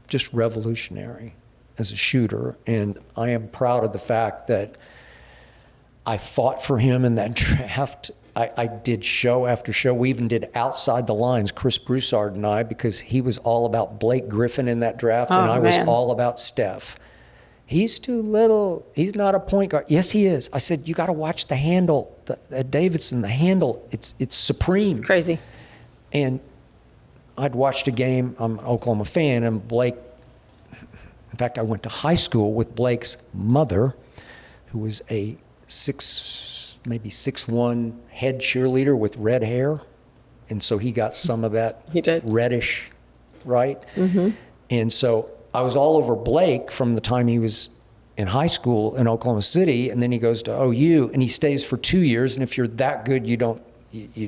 Just revolutionary as a shooter. And I am proud of the fact that I fought for him in that draft. I did show after show. We even did Outside the Lines, Chris Broussard and I, because he was all about Blake Griffin in that draft, and I was all about Steph. He's too little. He's not a point guard. Yes, he is. I said, you got to watch the handle. At Davidson, the handle, it's supreme.
It's crazy.
And I'd watched a game. I'm an Oklahoma fan, and Blake, in fact, I went to high school with Blake's mother, who was a maybe 6'1" head cheerleader with red hair. And so he got some of that reddish, right? And so I was all over Blake from the time he was in high school in Oklahoma City, and then he goes to OU, and he stays for 2 years. And if you're that good, you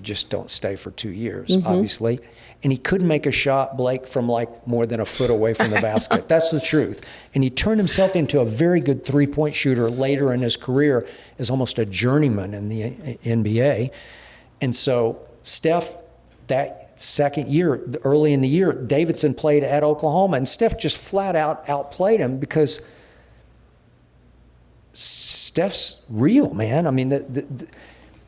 just don't stay for 2 years, obviously. And he couldn't make a shot, Blake, from like more than a foot away from the basket. That's the truth. And he turned himself into a very good three-point shooter later in his career as almost a journeyman in the NBA. And so Steph, that second year, early in the year, Davidson played at Oklahoma, and Steph just flat out outplayed him because Steph's real, man. I mean,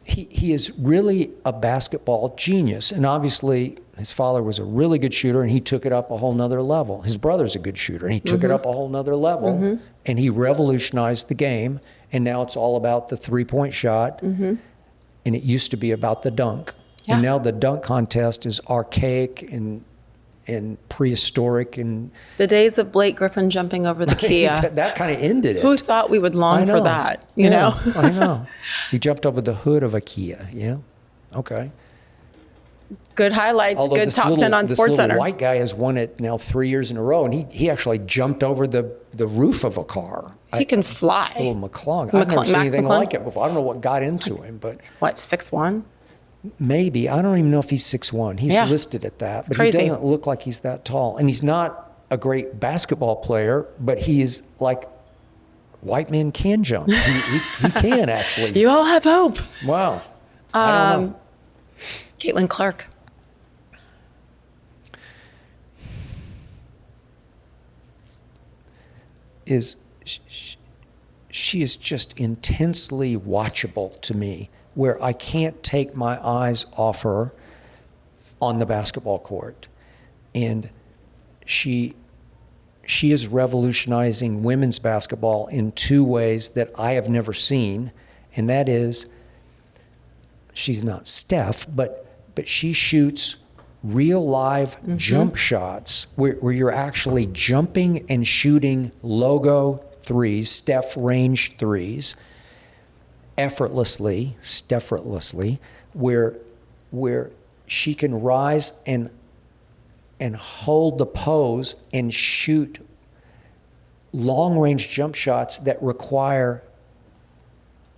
he is really a basketball genius. And obviously, his father was a really good shooter, and he took it up a whole nother level. His brother's a good shooter, and he took it up a whole nother level. And he revolutionized the game. And now it's all about the three-point shot. And it used to be about the dunk.
Yeah.
And now the dunk contest is archaic and prehistoric. And
The days of Blake Griffin jumping over the Kia.
that kind of ended it.
Who thought we would long for that? You
Yeah,
know?
I know. He jumped over the hood of a Kia. Yeah. Okay.
Good highlights,
Although
good top 10 on
this
SportsCenter.
little white guy has won it now 3 years in a row, and he actually jumped over the roof of a car.
He can fly.
Little McClung.
It's
I've never seen
Max
anything
McClung?
like it before. I don't know what got into him, but
What, 6'1"?
maybe. I don't even know if he's 6'1". He's
Yeah.
listed at that, but
crazy.
he doesn't look like he's that tall. And he's not a great basketball player, but he's like, white men can jump. He can actually.
You all have hope.
Wow. I don't know.
Caitlin Clark.
She is just intensely watchable to me, where I can't take my eyes off her on the basketball court. And she is revolutionizing women's basketball in two ways that I have never seen. And that is, she's not Steph, but she shoots real live jump shots where you're actually jumping and shooting logo threes, Steph range threes, effortlessly, where she can rise and hold the pose and shoot long range jump shots that require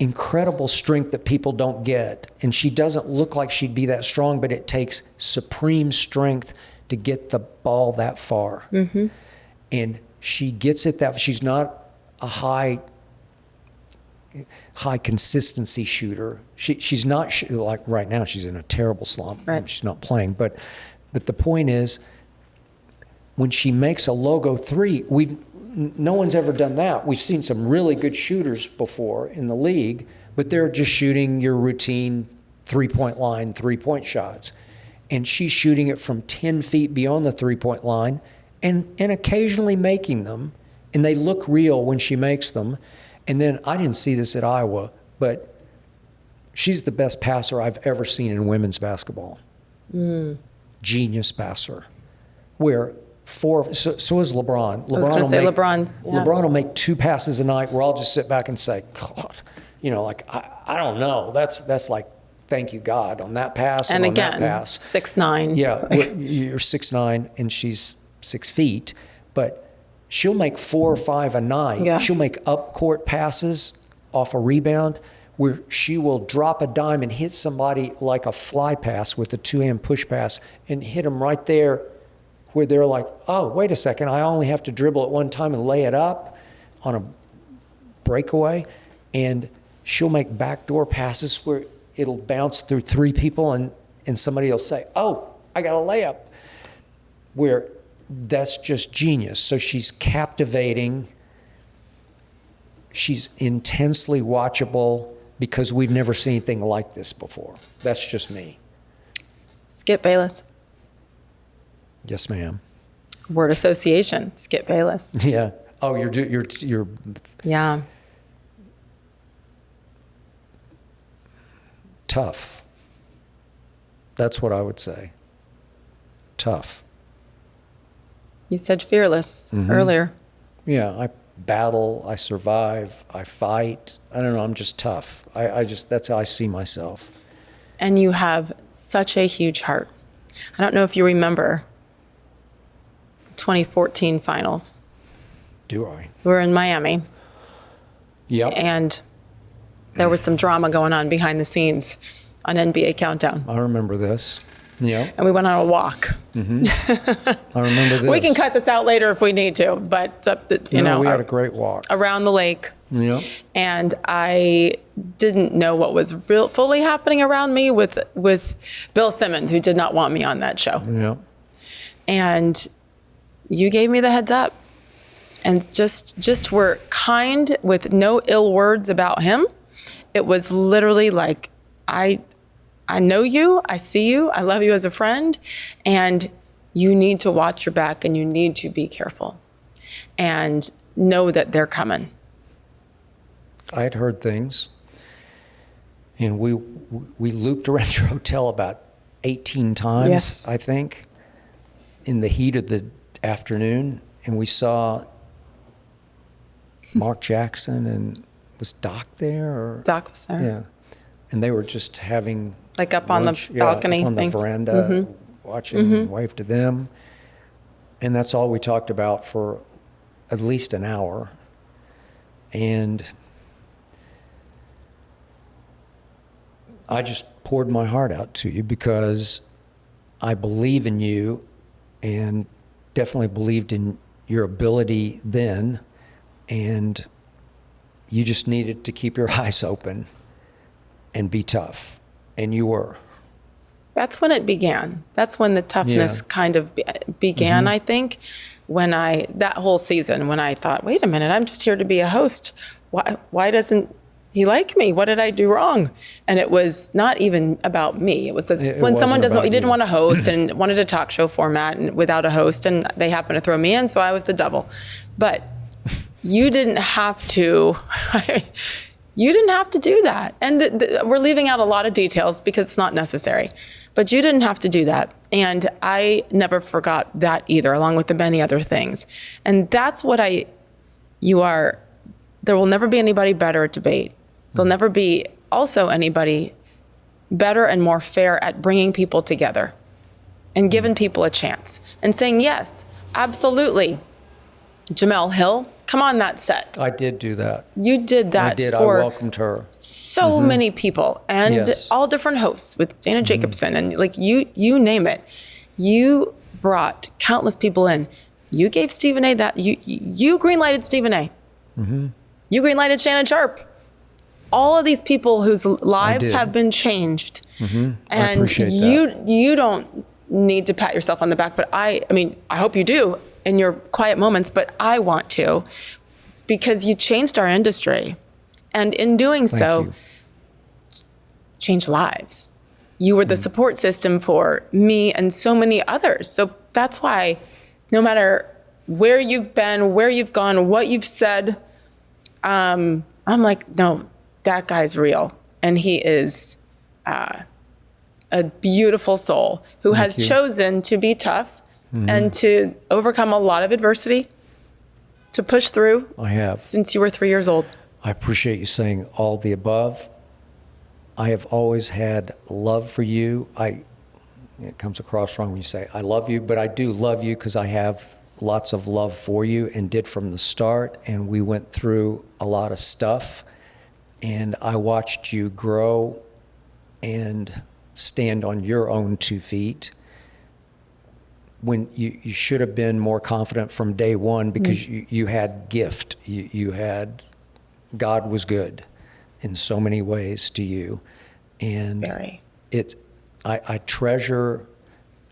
incredible strength that people don't get. And she doesn't look like she'd be that strong, but it takes supreme strength to get the ball that far. And she gets it that she's not a high consistency shooter. She's not like right now. She's in a terrible slump.
Right.
She's not playing. But the point is, when she makes a logo three, no one's ever done that. We've seen some really good shooters before in the league, but they're just shooting your routine three-point line, three-point shots. And she's shooting it from 10 feet beyond the three-point line and occasionally making them. And they look real when she makes them. And then I didn't see this at Iowa, but she's the best passer I've ever seen in women's basketball. Genius passer. So is LeBron.
I was going to say LeBron's. Yeah.
LeBron will make 2 passes a night where I'll just sit back and say, God, like, I don't know. That's like, thank you, God, on that pass and on
again,
that pass.
6'9".
Yeah, you're 6'9", and she's 6 feet, but she'll make 4 or 5 a night.
Yeah.
She'll make up-court passes off a rebound where she will drop a dime and hit somebody like a fly pass with a two-hand push pass and hit them right there where they're like, oh, wait a second, I only have to dribble at one time and lay it up on a breakaway. And she'll make backdoor passes where it'll bounce through 3 people and somebody will say, oh, I got a layup. Where that's just genius. So she's captivating. She's intensely watchable because we've never seen anything like this before. That's just me.
Skip Bayless.
Yes, ma'am.
Word association. Skip Bayless.
Yeah. Oh, you're
Yeah.
tough. That's what I would say. Tough.
You said fearless earlier.
Yeah, I battle, I survive, I fight. I don't know, I'm just tough. That's how I see myself.
And you have such a huge heart. I don't know if you remember the 2014 finals.
Do I?
We were in Miami,
Yep.
and there was some drama going on behind the scenes on NBA Countdown.
I remember this. Yeah.
And we went on a walk.
I remember this.
We can cut this out later if we need to, but we
had a great walk.
around the lake.
Yeah.
And I didn't know what was fully happening around me with Bill Simmons, who did not want me on that show.
Yeah.
And you gave me the heads up. and just were kind with no ill words about him. It was literally like, I know you, I see you, I love you as a friend, and you need to watch your back and you need to be careful and know that they're coming.
I had heard things, and we looped around your hotel about 18 times,
Yes.
I think, in the heat of the afternoon, and we saw Mark Jackson, and was Doc there? Or?
Doc was there.
Yeah. And they were just having
Like up
lunch,
on the balcony
up on
thing.
the veranda, watching, wave to them. And that's all we talked about for at least an hour. And I just poured my heart out to you because I believe in you and definitely believed in your ability then. And you just needed to keep your eyes open and be tough. And you were.
That's when it began. That's when the toughness kind of began, I think. That whole season, when I thought, wait a minute, I'm just here to be a host. Why doesn't he like me? What did I do wrong? And it was not even about me. It was when someone didn't want to host and wanted a talk show format and without a host, and they happened to throw me in, so I was the double. But you didn't have to. You didn't have to do that. And we're leaving out a lot of details because it's not necessary. But you didn't have to do that. And I never forgot that either, along with the many other things. And that's what you are. There will never be anybody better at debate. There'll never be also anybody better and more fair at bringing people together and giving people a chance and saying, yes, absolutely. Jamel Hill, come on that set.
I did do that.
You did that.
I did.
For
I welcomed her.
so many people and
Yes.
all different hosts with Dana Jacobson and like you name it. You brought countless people in. You gave Stephen A. that. You greenlighted Stephen A. You greenlighted Shannon Sharpe. All of these people whose lives
did.
have been changed.
I
And
appreciate that.
you don't need to pat yourself on the back, but I mean, I hope you do in your quiet moments, but I want to, because you changed our industry. And in doing so,
you.
changed lives. You were the support system for me and so many others. So that's why no matter where you've been, where you've gone, what you've said, I'm like, no, that guy's real. And he is a beautiful soul who has chosen to be tough and to overcome a lot of adversity, to push through.
I have.
Since you were 3 years old.
I appreciate you saying all the above. I have always had love for you. It comes across wrong when you say I love you, but I do love you because I have lots of love for you and did from the start. And we went through a lot of stuff, and I watched you grow and stand on your own 2 feet when you should have been more confident from day one because you had gift. You had, God was good in so many ways to you. And
Very.
I treasure,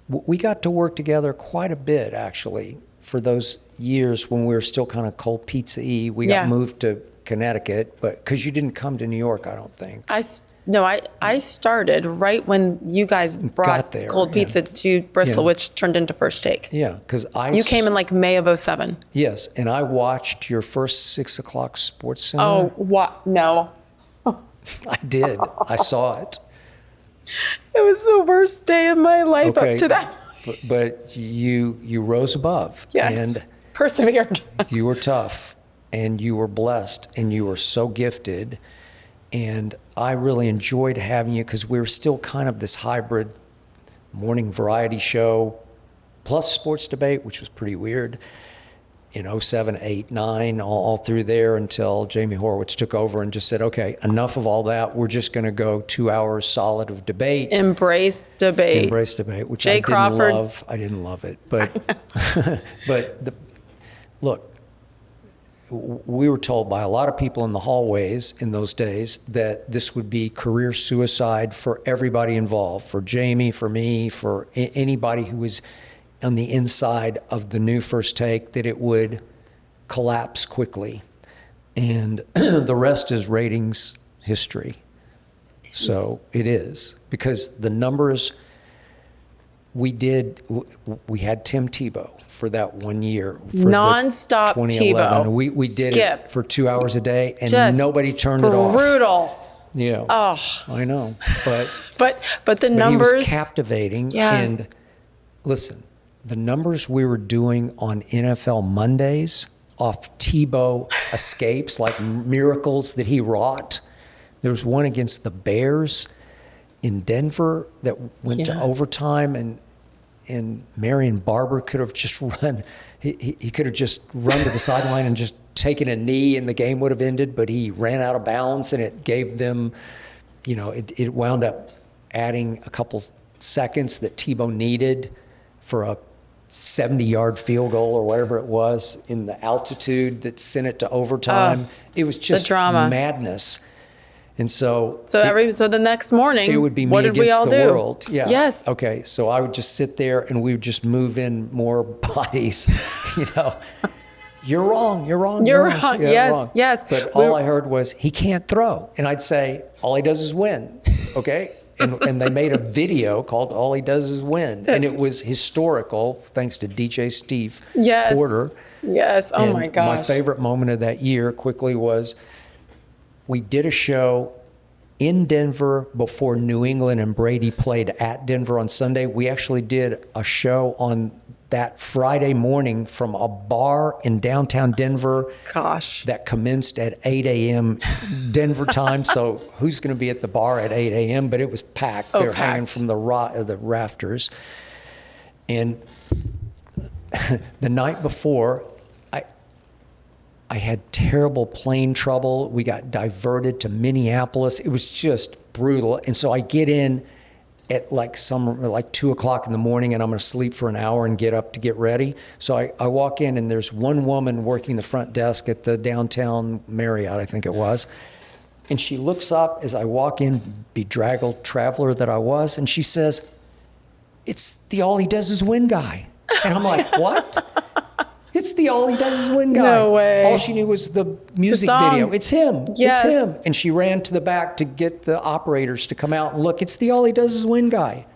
we got to work together quite a bit actually for those years when we were still kind of cold pizza-y. We got moved to Connecticut, but because you didn't come to New York, I don't think.
I started right when you guys brought
there,
cold pizza to Bristol, which turned into First Take.
Yeah, because
You came in like May of 07.
Yes, and I watched your first 6 o'clock Sports Center.
Oh, what? No.
I did. I saw it.
It was the worst day of my life up to that.
But you rose above.
Yes.
And
Persevered.
you were tough, and you were blessed, and you were so gifted. And I really enjoyed having you because we were still kind of this hybrid morning variety show plus sports debate, which was pretty weird in 07, 8, 9, all through there until Jamie Horowitz took over and just said, okay, enough of all that. We're just going to go 2 hours solid of debate.
Embrace debate.
Embrace debate, which
Jay
I didn't
Crawford.
love. I didn't love it. But, look, we were told by a lot of people in the hallways in those days that this would be career suicide for everybody involved, for Jamie, for me, for anybody who was on the inside of the new First Take, that it would collapse quickly. And the rest is ratings history. So it is, because the numbers we had Tim Tebow for that 1 year. For
Non-stop
2011.
Tebow.
We did
Skip.
it for 2 hours a day, and
Just
nobody turned it off.
Brutal.
Yeah.
Oh.
I know. But
the
But
numbers.
he was captivating.
Yeah.
And listen, the numbers we were doing on NFL Mondays off Tebow escapes, like miracles that he wrought. There was one against the Bears in Denver that went to overtime, and Marion Barber could have just run. He could have just run to the sideline and just taken a knee, and the game would have ended. But he ran out of bounds, and it gave them, it wound up adding a couple seconds that Tebow needed for a 70-yard field goal or whatever it was in the altitude that sent it to overtime. It was just
drama.
Madness. And so
the next morning,
it would be me
what did we
against
all
the
do?
world. Yeah.
Yes.
Okay. So I would just sit there and we would just move in more bodies. You're wrong. You're wrong.
You're wrong.
Yeah,
Yes.
wrong.
Yes.
But all I heard was, he can't throw. And I'd say, all he does is win. Okay. And they made a video called All He Does Is Win. And it was historical, thanks to DJ Steve Porter.
Yes. Oh,
And
my gosh.
my favorite moment of that year quickly was, we did a show in Denver before New England and Brady played at Denver on Sunday. We actually did a show on that Friday morning from a bar in downtown Denver.
Gosh.
That commenced at 8 a.m. Denver time. So who's going to be at the bar at 8 a.m.? But it was packed. They're hanging from the rafters. And the night before, I had terrible plane trouble. We got diverted to Minneapolis. It was just brutal. And so I get in at like 2 o'clock in the morning, and I'm going to sleep for an hour and get up to get ready. So I walk in, and there's one woman working the front desk at the downtown Marriott, I think it was. And she looks up as I walk in, bedraggled traveler that I was, and she says, "It's the All He Does Is Win guy." And I'm like, what? It's the All He Does Is Win guy.
No way.
All she knew was the music video. It's him.
Yes.
It's him. And she ran to the back to get the operators to come out and look. It's the All He Does Is Win guy.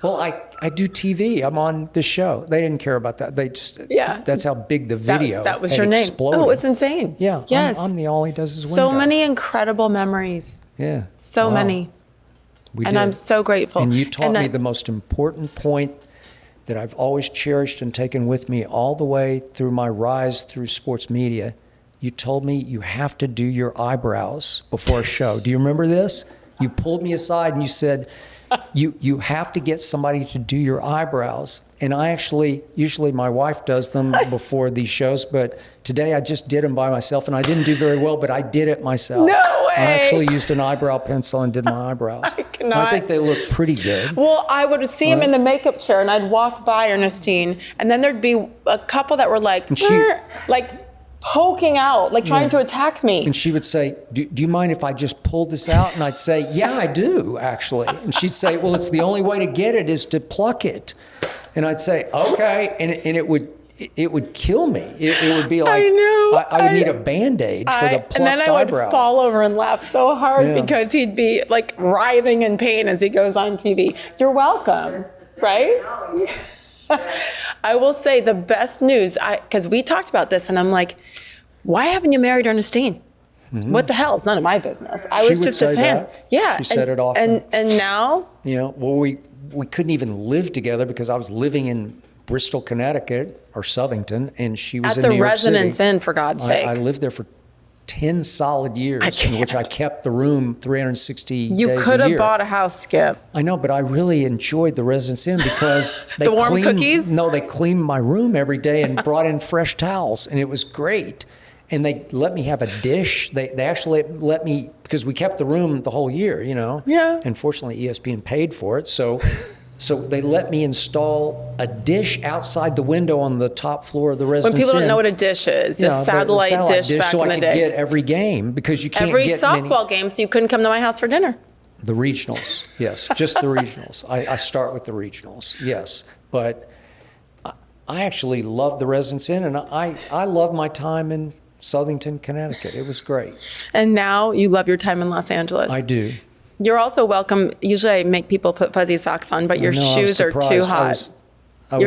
Well, I do TV. I'm on this show. They didn't care about that. They just, that's how big the video
That was
had
your name.
exploded.
Oh, it was insane.
Yeah.
Yes.
I'm the All He Does Is Win
So
guy.
many incredible memories.
Yeah.
So
Wow.
many.
We
And
did.
I'm so grateful.
And you taught me the most important point that I've always cherished and taken with me all the way through my rise through sports media. You told me you have to do your eyebrows before a show. Do you remember this? You pulled me aside and you said, you have to get somebody to do your eyebrows. And I usually my wife does them before these shows, but today I just did them by myself, and I didn't do very well, but I did it myself.
No way.
I actually used an eyebrow pencil and did my eyebrows.
I cannot.
And I think they look pretty good.
Well, I would see him in the makeup chair, and I'd walk by Ernestine, and then there'd be a couple that were like, like poking out, like trying to attack me.
And she would say, do you mind if I just pull this out? And I'd say, yeah, I do, actually. And she'd say, well, it's the only way to get it is to pluck it. And I'd say, okay. And it would kill me. It would be like, I would need a Band-Aid for the plucked eyebrow.
And then I would fall over and laugh so hard because he'd be like writhing in pain as he goes on TV. You're welcome, right? I will say the best news, because we talked about this, and I'm like, why haven't you married Ernestine? Mm-hmm. What the hell? It's none of my business. I was just a fan.
That.
Yeah.
She said it often.
And now?
Well, we couldn't even live together because I was living in Bristol, Connecticut, or Southington, and she was in New York City.
At the Residence Inn, for God's sake.
I lived there for 10 solid years, in which I kept the room 360 days a year.
You could have bought a house, Skip.
I know, but I really enjoyed the Residence Inn because they
the warm cookies?
No, they cleaned my room every day and brought in fresh towels, and it was great. And they let me have a dish. They actually let me, because we kept the room the whole year,
Yeah.
And fortunately, ESPN paid for it, so they let me install a dish outside the window on the top floor of the Residence Inn.
When people don't know what a dish is, a satellite dish back
so
in the day.
So I could get every game, because you can't
every
get
softball game, so you couldn't come to my house for dinner.
The regionals, yes, just the regionals. I start with the regionals, yes. But I actually loved the Residence Inn, and I loved my time in Southington, Connecticut. It was great.
And now you love your time in Los Angeles.
I do.
You're also welcome. Usually I make people put fuzzy socks on, but your
No, I was
shoes are too
surprised.
hot.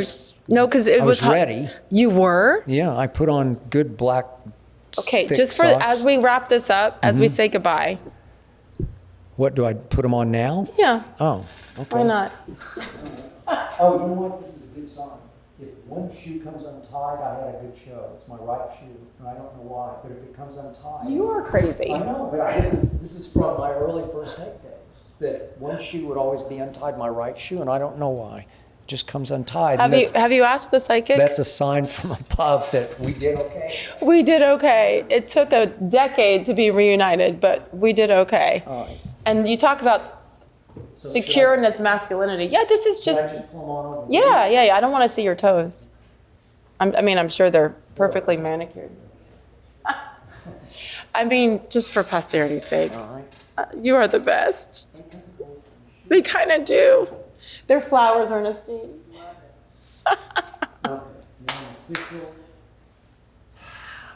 No,
because it
I
was
was
hot.
ready.
You were?
Yeah, I put on good black.
Okay,
thick
just for
socks.
as we wrap this up, as we say goodbye.
What do I put them on now?
Yeah.
Oh, okay.
Why not?
Oh, you know what? This is a good sign. If one shoe comes untied, I had a good show. It's my right shoe, and I don't know why. But if it comes untied,
You are crazy.
I know, but this is from my early first take days. That one shoe would always be untied, my right shoe, and I don't know why. It just comes untied.
Have you asked the psychic?
That's a sign from above that we did okay.
We did okay. It took a decade to be reunited, but we did okay.
All right.
And you talk about
So
secureness, masculinity. Yeah, this is
Should
just.
I just pull them on over?
Yeah. I don't want to see your toes. I'm sure they're perfectly manicured. I mean, just for posterity's sake.
All right.
You are the best. They kind of do. They're flowers, Ernestine.
Okay. Now official.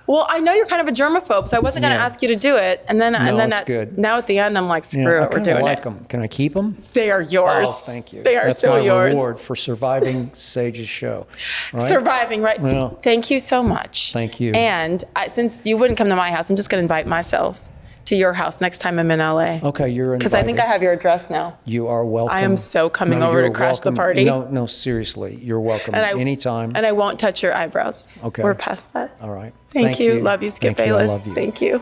Well, I know you're kind of a germaphobe, so I wasn't going to
Yeah.
ask you to do it. And then,
it's good.
now at the end, I'm like, screw
Yeah, I
it, we're
kinda
doing
like
it.
them. Can I keep them?
They are yours.
Oh, thank you.
They are
That's
so
my
yours.
reward for surviving Sage's show. Right?
Surviving, right?
Well,
thank you so much.
Thank you.
And since you wouldn't come to my house, I'm just going to invite myself to your house next time I'm in LA.
Okay, you're invited.
Because I think I have your address now.
You are welcome.
I am so coming over
you're
to crash the
welcome.
party.
No, seriously, you're welcome anytime.
And I won't touch your eyebrows.
Okay.
We're past that.
All right.
Thank you. Love you, Skip
Thank you. I
Bayless.
love you.
Thank you.